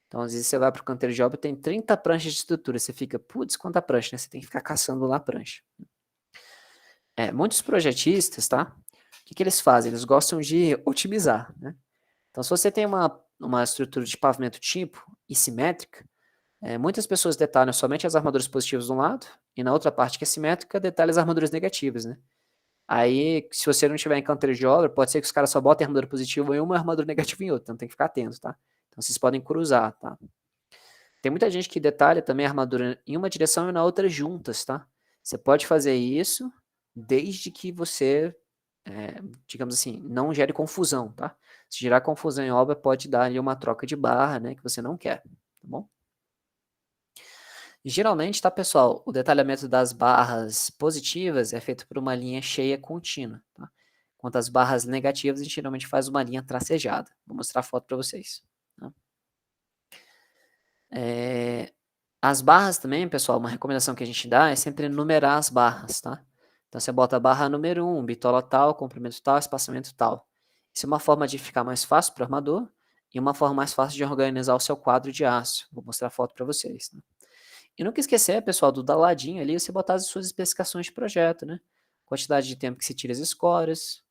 Então, às vezes você vai para o canteiro de obra e tem 30 pranchas de estrutura. Você fica, putz, quanta prancha, né? Você tem que ficar caçando lá a prancha. Muitos projetistas, tá? O que eles fazem? Eles gostam de otimizar, né? Então, se você tem uma estrutura de pavimento tipo e simétrica, muitas pessoas detalham somente as armaduras positivas de um lado e na outra parte que é simétrica, detalha as armaduras negativas, né? Aí, se você não tiver em canteiro de obra, pode ser que os caras só botem armadura positiva em uma armadura negativa em outra. Então, tem que ficar atento, tá? Então, vocês podem cruzar, tá? Tem muita gente que detalha também a armadura em uma direção e na outra juntas, tá? Você pode fazer isso desde que você, digamos assim, não gere confusão, tá? Se gerar confusão em obra, pode dar ali uma troca de barra, né, que você não quer, tá bom? Geralmente, tá, pessoal, o detalhamento das barras positivas é feito por uma linha cheia contínua, tá? Enquanto as barras negativas, a gente geralmente faz uma linha tracejada. Vou mostrar a foto para vocês. Tá? As barras também, pessoal, uma recomendação que a gente dá é sempre numerar as barras, tá? Então, você bota a barra número 1, bitola tal, comprimento tal, espaçamento tal. Isso é uma forma de ficar mais fácil para o armador e uma forma mais fácil de organizar o seu quadro de aço. Vou mostrar a foto para vocês. Né? E nunca esquecer, pessoal, do ladinho ali, você botar as suas especificações de projeto, né? Quantidade de tempo que se tira as escoras,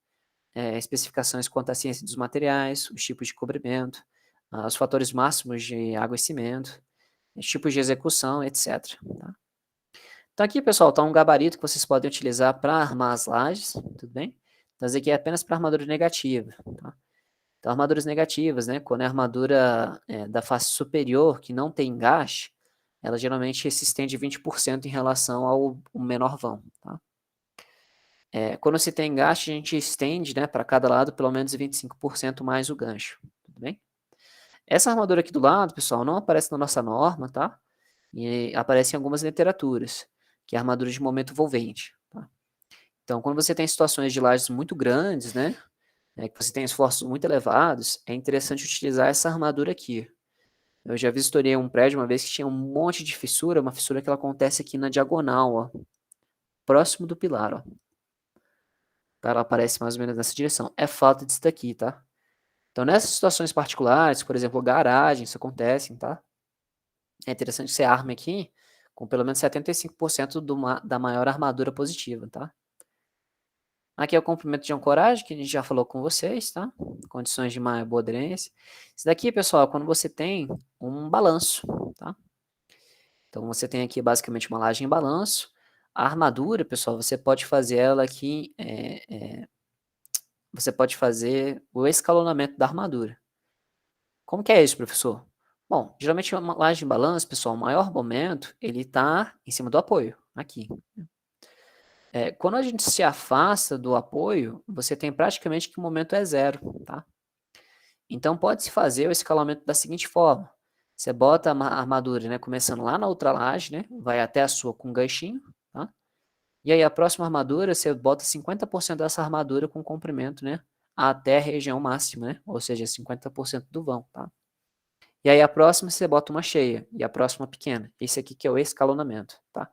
especificações quanto à ciência dos materiais, os tipos de cobrimento, os fatores máximos de água e cimento, os tipos de execução, etc. Tá? Então aqui, pessoal, está um gabarito que vocês podem utilizar para armar as lajes, tudo bem? Então esse aqui é apenas para armadura negativa, tá? Então armaduras negativas, né? Quando é a armadura da face superior, que não tem engaste, ela geralmente se estende 20% em relação ao menor vão, tá? Quando se tem engaste, a gente estende, né, para cada lado pelo menos 25% mais o gancho, tudo bem? Essa armadura aqui do lado, pessoal, não aparece na nossa norma, tá? E aparece em algumas literaturas, que é a armadura de momento envolvente, tá? Então, quando você tem situações de lajes muito grandes, né, que você tem esforços muito elevados, é interessante utilizar essa armadura aqui. Eu já vistoriei um prédio uma vez que tinha um monte de fissura, uma fissura que ela acontece aqui na diagonal, ó, próximo do pilar, ó. Tá? Ela aparece mais ou menos nessa direção. É falta disso daqui, tá? Então, nessas situações particulares, por exemplo, garagem, isso acontece, tá? É interessante que você arme aqui com pelo menos 75% da maior armadura positiva, tá? Aqui é o comprimento de ancoragem, que a gente já falou com vocês, tá? Condições de maior boa aderência. Isso daqui, pessoal, é quando você tem um balanço, tá? Então, você tem aqui basicamente uma laje em balanço. A armadura, pessoal, você pode fazer ela aqui, você pode fazer o escalonamento da armadura. Como que é isso, professor? Bom, geralmente uma laje em balanço, pessoal, o maior momento, ele está em cima do apoio, aqui. Quando a gente se afasta do apoio, você tem praticamente que o momento é zero, tá? Então, pode-se fazer o escalonamento da seguinte forma. Você bota a armadura, né, começando lá na outra laje, né, vai até a sua com ganchinho, tá? E aí, a próxima armadura, você bota 50% dessa armadura com comprimento, né, até a região máxima, né, ou seja, 50% do vão, tá? E aí, a próxima, você bota uma cheia, e a próxima pequena. Esse aqui que é o escalonamento, tá?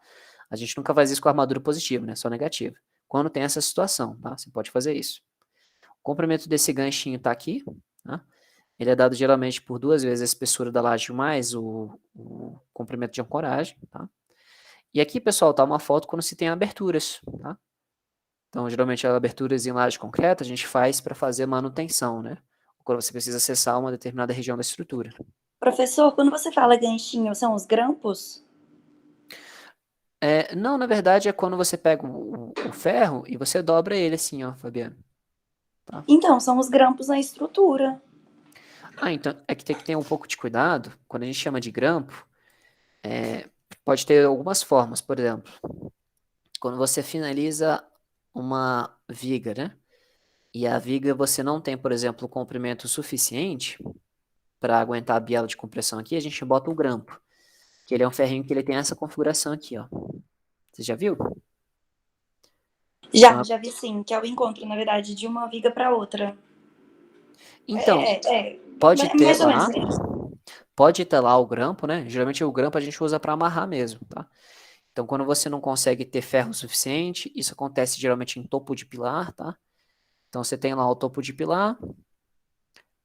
A gente nunca faz isso com a armadura positiva, né? Só negativa. Quando tem essa situação, tá? Você pode fazer isso. O comprimento desse ganchinho tá aqui, tá? Ele é dado geralmente por 2 vezes a espessura da laje mais o comprimento de ancoragem, tá? E aqui, pessoal, tá uma foto quando se tem aberturas, tá? Então, geralmente, as aberturas em laje concreta a gente faz para fazer manutenção, né? Quando você precisa acessar uma determinada região da estrutura. Professor, quando você fala ganchinho, são os grampos? Não, na verdade, é quando você pega o ferro e você dobra ele assim, ó, Fabiano. Tá? Então, são os grampos na estrutura. Então, é que tem que ter um pouco de cuidado. Quando a gente chama de grampo, pode ter algumas formas. Por exemplo, quando você finaliza uma viga, né? E a viga você não tem, por exemplo, o comprimento suficiente para aguentar a biela de compressão aqui, a gente bota o grampo. Que ele é um ferrinho que ele tem essa configuração aqui, ó. Você já viu? Já vi sim, que é o encontro, na verdade, de uma viga para outra. Então, pode ter mais ou lá, menos. pode ter lá o grampo, né? Geralmente o grampo a gente usa para amarrar mesmo, tá? Então, quando você não consegue ter ferro suficiente, isso acontece geralmente em topo de pilar, tá? Então, você tem lá o topo de pilar,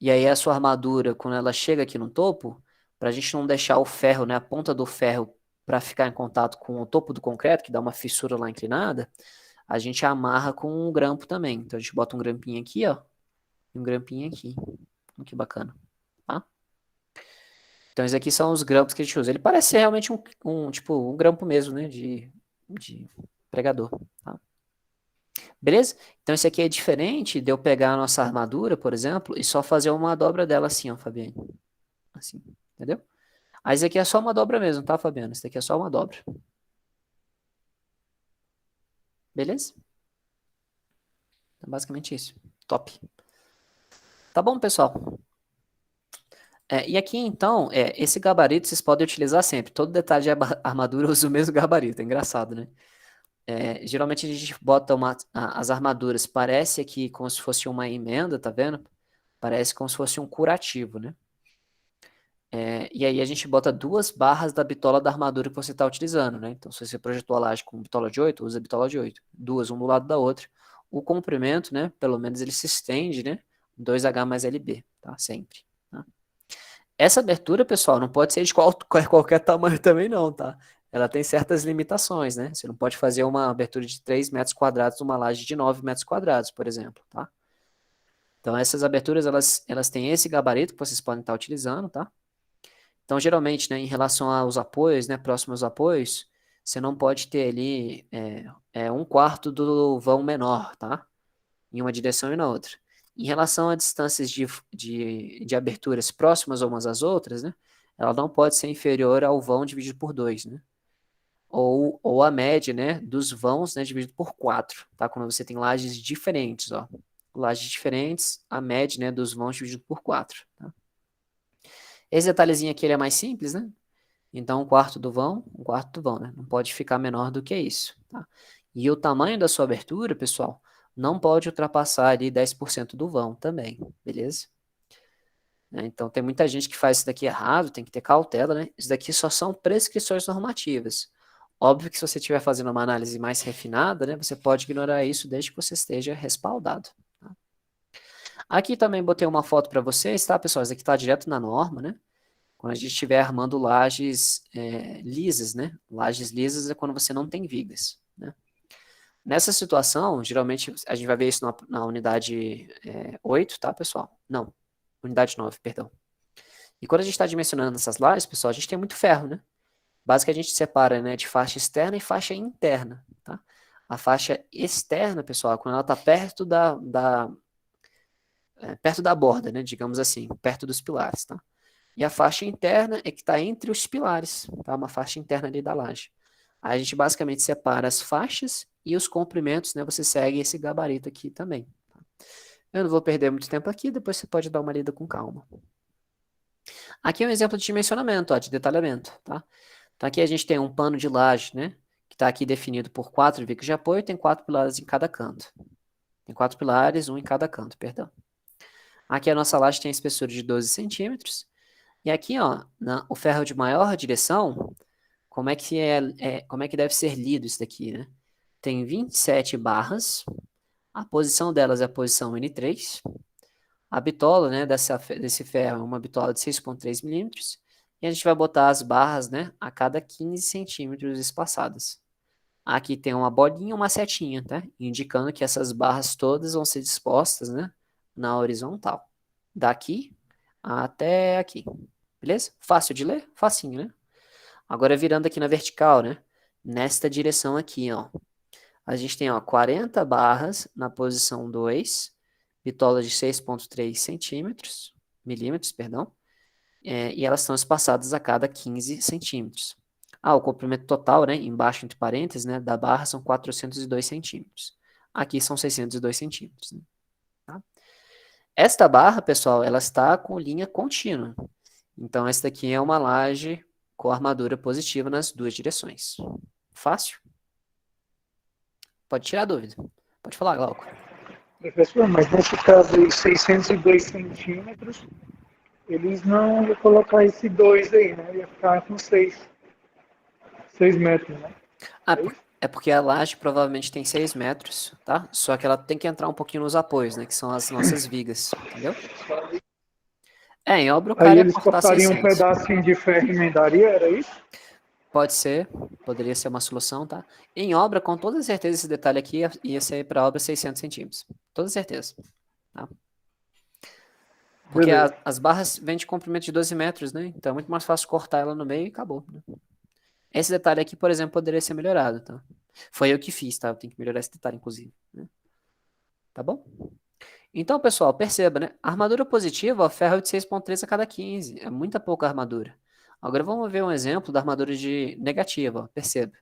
e aí a sua armadura, quando ela chega aqui no topo, para a gente não deixar o ferro, né, a ponta do ferro, para ficar em contato com o topo do concreto, que dá uma fissura lá inclinada, a gente amarra com um grampo também. Então, a gente bota um grampinho aqui, ó, e um grampinho aqui. Olha que bacana, tá? Então, esses aqui são os grampos que a gente usa. Ele parece ser realmente tipo, um grampo mesmo, né, de pregador, tá? Beleza? Então, esse aqui é diferente de eu pegar a nossa armadura, por exemplo, e só fazer uma dobra dela assim, ó, Fabiane. Assim, entendeu? Aí, esse aqui é só uma dobra mesmo, tá, Fabiana? Esse daqui é só uma dobra. Beleza? Então, basicamente isso. Top. Tá bom, pessoal? E aqui, então, esse gabarito vocês podem utilizar sempre. Todo detalhe de armadura usa o mesmo gabarito. É engraçado, né? Geralmente a gente bota as armaduras, parece aqui como se fosse uma emenda, tá vendo? Parece como se fosse um curativo, né? E aí a gente bota 2 barras da bitola da armadura que você está utilizando, né? Então, se você projetou a laje com bitola de 8, usa a bitola de 8. 2, um do lado da outra. O comprimento, né? Pelo menos ele se estende, né? 2H mais LB, tá? Sempre. Tá? Essa abertura, pessoal, não pode ser de qualquer tamanho também não, tá? Ela tem certas limitações, né? Você não pode fazer uma abertura de 3 metros quadrados numa laje de 9 metros quadrados, por exemplo, tá? Então, essas aberturas, elas têm esse gabarito que vocês podem estar utilizando, tá? Então, geralmente, né, em relação aos apoios, né, próximos aos apoios, você não pode ter ali 1/4 do vão menor, tá? Em uma direção e na outra. Em relação a distâncias de aberturas próximas umas às outras, né, ela não pode ser inferior ao vão dividido por 2, né? Ou a média, né, dos vãos, né, dividido por 4, tá? Quando você tem lajes diferentes, ó. Lajes diferentes, a média, né, dos vãos dividido por 4, tá? Esse detalhezinho aqui ele é mais simples, né? Então, 1/4 do vão, né? Não pode ficar menor do que isso, tá? E o tamanho da sua abertura, pessoal, não pode ultrapassar ali 10% do vão também, beleza? Então, tem muita gente que faz isso daqui errado, tem que ter cautela, né? Isso daqui só são prescrições normativas. Óbvio que se você estiver fazendo uma análise mais refinada, né, você pode ignorar isso desde que você esteja respaldado. Tá? Aqui também botei uma foto para vocês, tá, pessoal? Isso aqui está direto na norma, né? Quando a gente estiver armando lajes lisas, né? Lajes lisas é quando você não tem vigas, né? Nessa situação, geralmente, a gente vai ver isso na unidade 8, tá, pessoal? Não, unidade 9, perdão. E quando a gente está dimensionando essas lajes, pessoal, a gente tem muito ferro, né? Basicamente, a gente separa, né, de faixa externa e faixa interna, tá? A faixa externa, pessoal, quando ela está perto da borda, né, digamos assim, perto dos pilares, tá? E a faixa interna é que está entre os pilares, tá? Uma faixa interna ali da laje. Aí a gente basicamente separa as faixas e os comprimentos, né? Você segue esse gabarito aqui também. Tá? Eu não vou perder muito tempo aqui, depois você pode dar uma lida com calma. Aqui é um exemplo de dimensionamento, ó, de detalhamento, tá? Então aqui a gente tem um pano de laje, né? Que está aqui definido por 4 vigas de apoio, tem 4 pilares em cada canto. Tem 4 pilares, um em cada canto, perdão. Aqui a nossa laje tem espessura de 12 centímetros. E aqui, ó, o ferro de maior direção, como é que deve ser lido isso daqui, né? Tem 27 barras, a posição delas é a posição N3, a bitola, né, desse ferro é uma bitola de 6,3 milímetros, e a gente vai botar as barras, né, a cada 15 centímetros espaçadas. Aqui tem uma bolinha e uma setinha, tá? Indicando que essas barras todas vão ser dispostas, né, na horizontal. Daqui até aqui. Beleza? Fácil de ler? Facinho, né? Agora virando aqui na vertical, né? Nesta direção aqui, ó. A gente tem, ó, 40 barras na posição 2, bitola de 6,3 milímetros, perdão. E elas estão espaçadas a cada 15 centímetros. O comprimento total, né, embaixo entre parênteses, né, da barra são 402 centímetros. Aqui são 602 centímetros. Né, tá? Esta barra, pessoal, ela está com linha contínua. Então, essa daqui é uma laje com armadura positiva nas duas direções. Fácil? Pode tirar a dúvida. Pode falar, Glauco. Professor, mas nesse caso aí, 602 centímetros, eles não iam colocar esse 2 aí, né? Ia ficar com 6 metros, né? É porque a laje provavelmente tem 6 metros, tá? Só que ela tem que entrar um pouquinho nos apoios, né? Que são as nossas vigas, entendeu? Em obra o cara Aí ia eles cortar cortariam 600. um pedacinho de ferro e emendaria, era isso? Pode ser, poderia ser uma solução, tá? Em obra, com toda certeza, esse detalhe aqui ia ser para obra 600 centímetros. Toda certeza. Tá? Porque as barras vêm de comprimento de 12 metros, né? Então é muito mais fácil cortar ela no meio e acabou. Né? Esse detalhe aqui, por exemplo, poderia ser melhorado, tá? Foi eu que fiz, tá? Eu tenho que melhorar esse detalhe, inclusive. Né? Tá bom? Então, pessoal, perceba, né? A armadura positiva, ó, ferro de 6,3 a cada 15. É muita pouca armadura. Agora vamos ver um exemplo da armadura de negativa, ó. Perceba.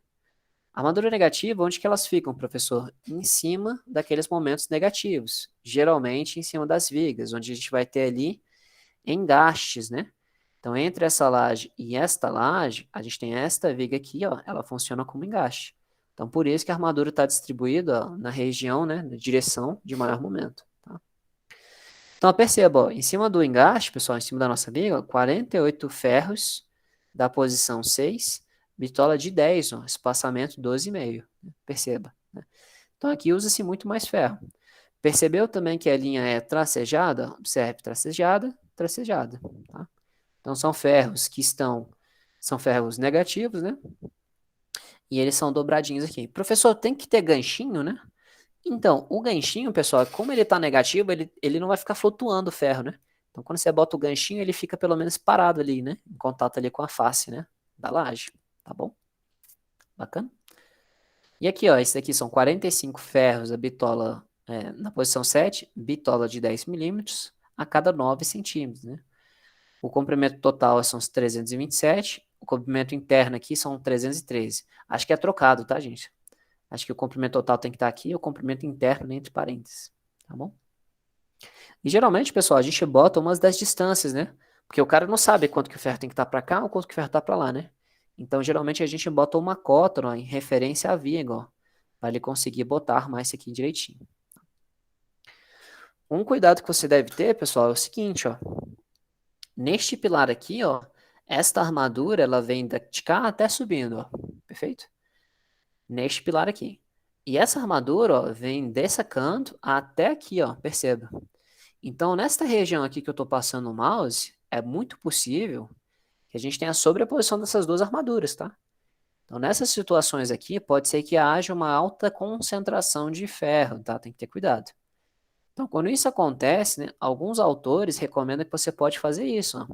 Armadura negativa, onde que elas ficam, professor? Em cima daqueles momentos negativos, geralmente em cima das vigas, onde a gente vai ter ali engastes, né? Então, entre essa laje e esta laje, a gente tem esta viga aqui, ó, ela funciona como engaste. Então, por isso que a armadura está distribuída, ó, na região, né, na direção de maior momento. Tá? Então, perceba, ó, em cima do engaste, pessoal, em cima da nossa viga, ó, 48 ferros da posição 6, bitola de 10, ó, espaçamento 12,5. Perceba. Né? Então, aqui usa-se muito mais ferro. Percebeu também que a linha é tracejada? Observe, tracejada, tracejada. Tá? Então, são ferros que são ferros negativos, né? E eles são dobradinhos aqui. Professor, tem que ter ganchinho, né? Então, o ganchinho, pessoal, como ele está negativo, ele não vai ficar flutuando o ferro, né? Então, quando você bota o ganchinho, ele fica pelo menos parado ali, né? Em contato ali com a face, né? Da laje, tá bom? Bacana? E aqui, ó, esse daqui são 45 ferros, a bitola na posição 7, bitola de 10 milímetros a cada 9 centímetros, né? O comprimento total são os 327, o comprimento interno aqui são 313. Acho que é trocado, tá, gente? Acho que o comprimento total tem que estar aqui e o comprimento interno entre parênteses, tá bom? E geralmente, pessoal, a gente bota umas das distâncias, né? Porque o cara não sabe quanto que o ferro tem que estar para cá ou quanto que o ferro está para lá, né? Então, geralmente, a gente bota uma cota, ó, em referência à viga, ó, para ele conseguir botar mais isso aqui direitinho. Um cuidado que você deve ter, pessoal, é o seguinte, ó. Neste pilar aqui, ó, esta armadura, ela vem de cá até subindo, ó. Perfeito? Neste pilar aqui. E essa armadura, ó, vem desse canto até aqui, ó, perceba. Então, nesta região aqui que eu estou passando o mouse, é muito possível que a gente tenha a sobreposição dessas duas armaduras, tá? Então, nessas situações aqui, pode ser que haja uma alta concentração de ferro, tá? Tem que ter cuidado. Então, quando isso acontece, né, alguns autores recomendam que você pode fazer isso, ó.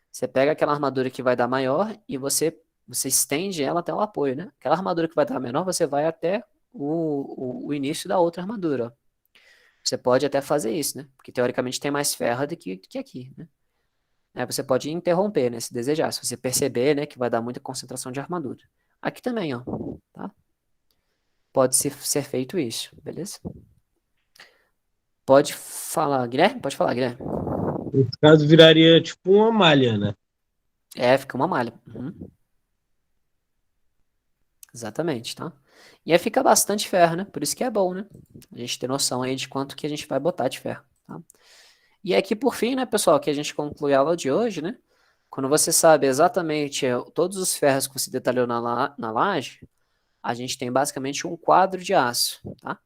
Você pega aquela armadura que vai dar maior e você estende ela até o apoio, né? Aquela armadura que vai dar menor, você vai até o início da outra armadura, ó. Você pode até fazer isso, né? Porque teoricamente tem mais ferro do que aqui, né? Aí você pode interromper, né? Se desejar, se você perceber, né, que vai dar muita concentração de armadura. Aqui também, ó, tá? Pode ser feito isso, beleza? Pode falar, Guilherme? Pode falar, Guilherme. Nesse caso, viraria tipo uma malha, né? Fica uma malha. Uhum. Exatamente, tá? E aí fica bastante ferro, né? Por isso que é bom, né? A gente ter noção aí de quanto que a gente vai botar de ferro, tá? E aqui, por fim, né, pessoal, que a gente conclui a aula de hoje, né? Quando você sabe exatamente todos os ferros que você detalhou na laje, a gente tem basicamente um quadro de aço, tá?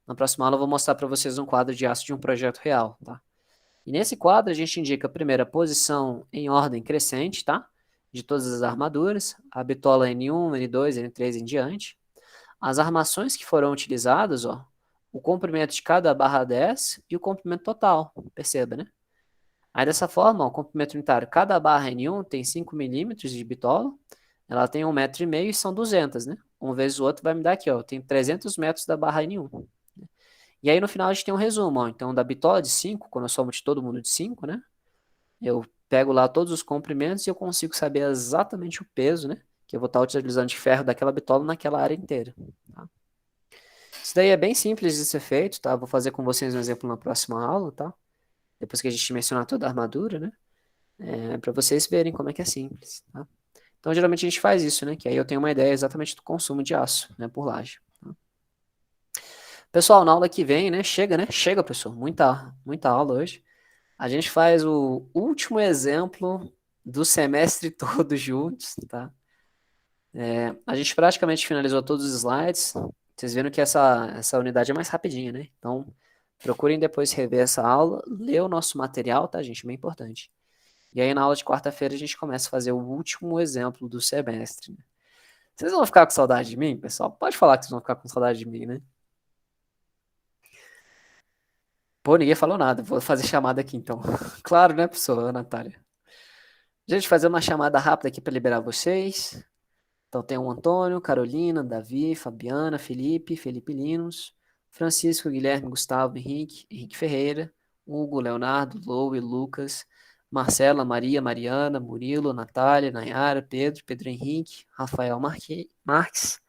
Na próxima aula eu vou mostrar para vocês um quadro de aço de um projeto real, tá? E nesse quadro a gente indica a primeira posição em ordem crescente, tá? De todas as armaduras, a bitola N1, N2, N3 em diante. As armações que foram utilizadas, ó, o comprimento de cada barra 10 e o comprimento total, perceba, né? Aí dessa forma, ó, o comprimento unitário, cada barra N1 tem 5 milímetros de bitola, ela tem 1,5 m e são 200, né? Um vezes o outro vai me dar aqui, ó, tem 300 metros da barra N1. E aí no final a gente tem um resumo, ó, então da bitola de 5, quando eu somo de todo mundo de 5, né? Eu pego lá todos os comprimentos e eu consigo saber exatamente o peso, né? Que eu vou estar utilizando de ferro daquela bitola naquela área inteira. Tá? Isso daí é bem simples de ser feito, tá? Vou fazer com vocês um exemplo na próxima aula, tá? Depois que a gente mencionar toda a armadura, né? Para vocês verem como é que é simples, tá? Então, geralmente a gente faz isso, né? Que aí eu tenho uma ideia exatamente do consumo de aço, né? Por laje. Tá? Pessoal, na aula que vem, né? Chega, né? Chega, pessoal. Muita aula hoje. A gente faz o último exemplo do semestre todo juntos, tá? A gente praticamente finalizou todos os slides. Vocês viram que essa unidade é mais rapidinha, né? Então, procurem depois rever essa aula, ler o nosso material, tá, gente? Bem importante. E aí, na aula de quarta-feira, a gente começa a fazer o último exemplo do semestre. Né? Vocês vão ficar com saudade de mim, pessoal? Pode falar que vocês vão ficar com saudade de mim, né? Pô, ninguém falou nada. Vou fazer chamada aqui, então. Claro, né, professora Natália? Gente, fazer uma chamada rápida aqui para liberar vocês. Então, tem o Antônio, Carolina, Davi, Fabiana, Felipe Linus, Francisco, Guilherme, Gustavo, Henrique Ferreira, Hugo, Leonardo, Loue, Lucas, Marcela, Maria, Mariana, Murilo, Natália, Nayara, Pedro Henrique, Rafael Marques,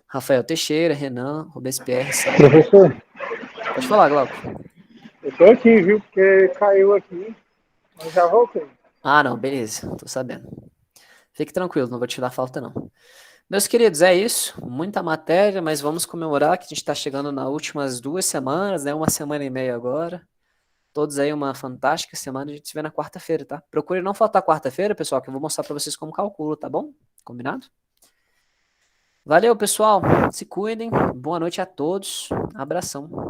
Rafael Teixeira, Renan, Robespierre, Sandro. Professor, Pode falar, Glauco. eu tô aqui, viu? Porque caiu aqui, mas já voltei. Ah, não, beleza, tô sabendo. Fique tranquilo, não vou te dar falta, não. Meus queridos, é isso. Muita matéria, mas vamos comemorar que a gente está chegando nas últimas 2 semanas, né? 1 semana e meia agora. Todos aí uma fantástica semana. A gente se vê na quarta-feira, tá? Procure não faltar quarta-feira, pessoal, que eu vou mostrar para vocês como calculo, tá bom? Combinado? Valeu, pessoal. Se cuidem. Boa noite a todos. Abração.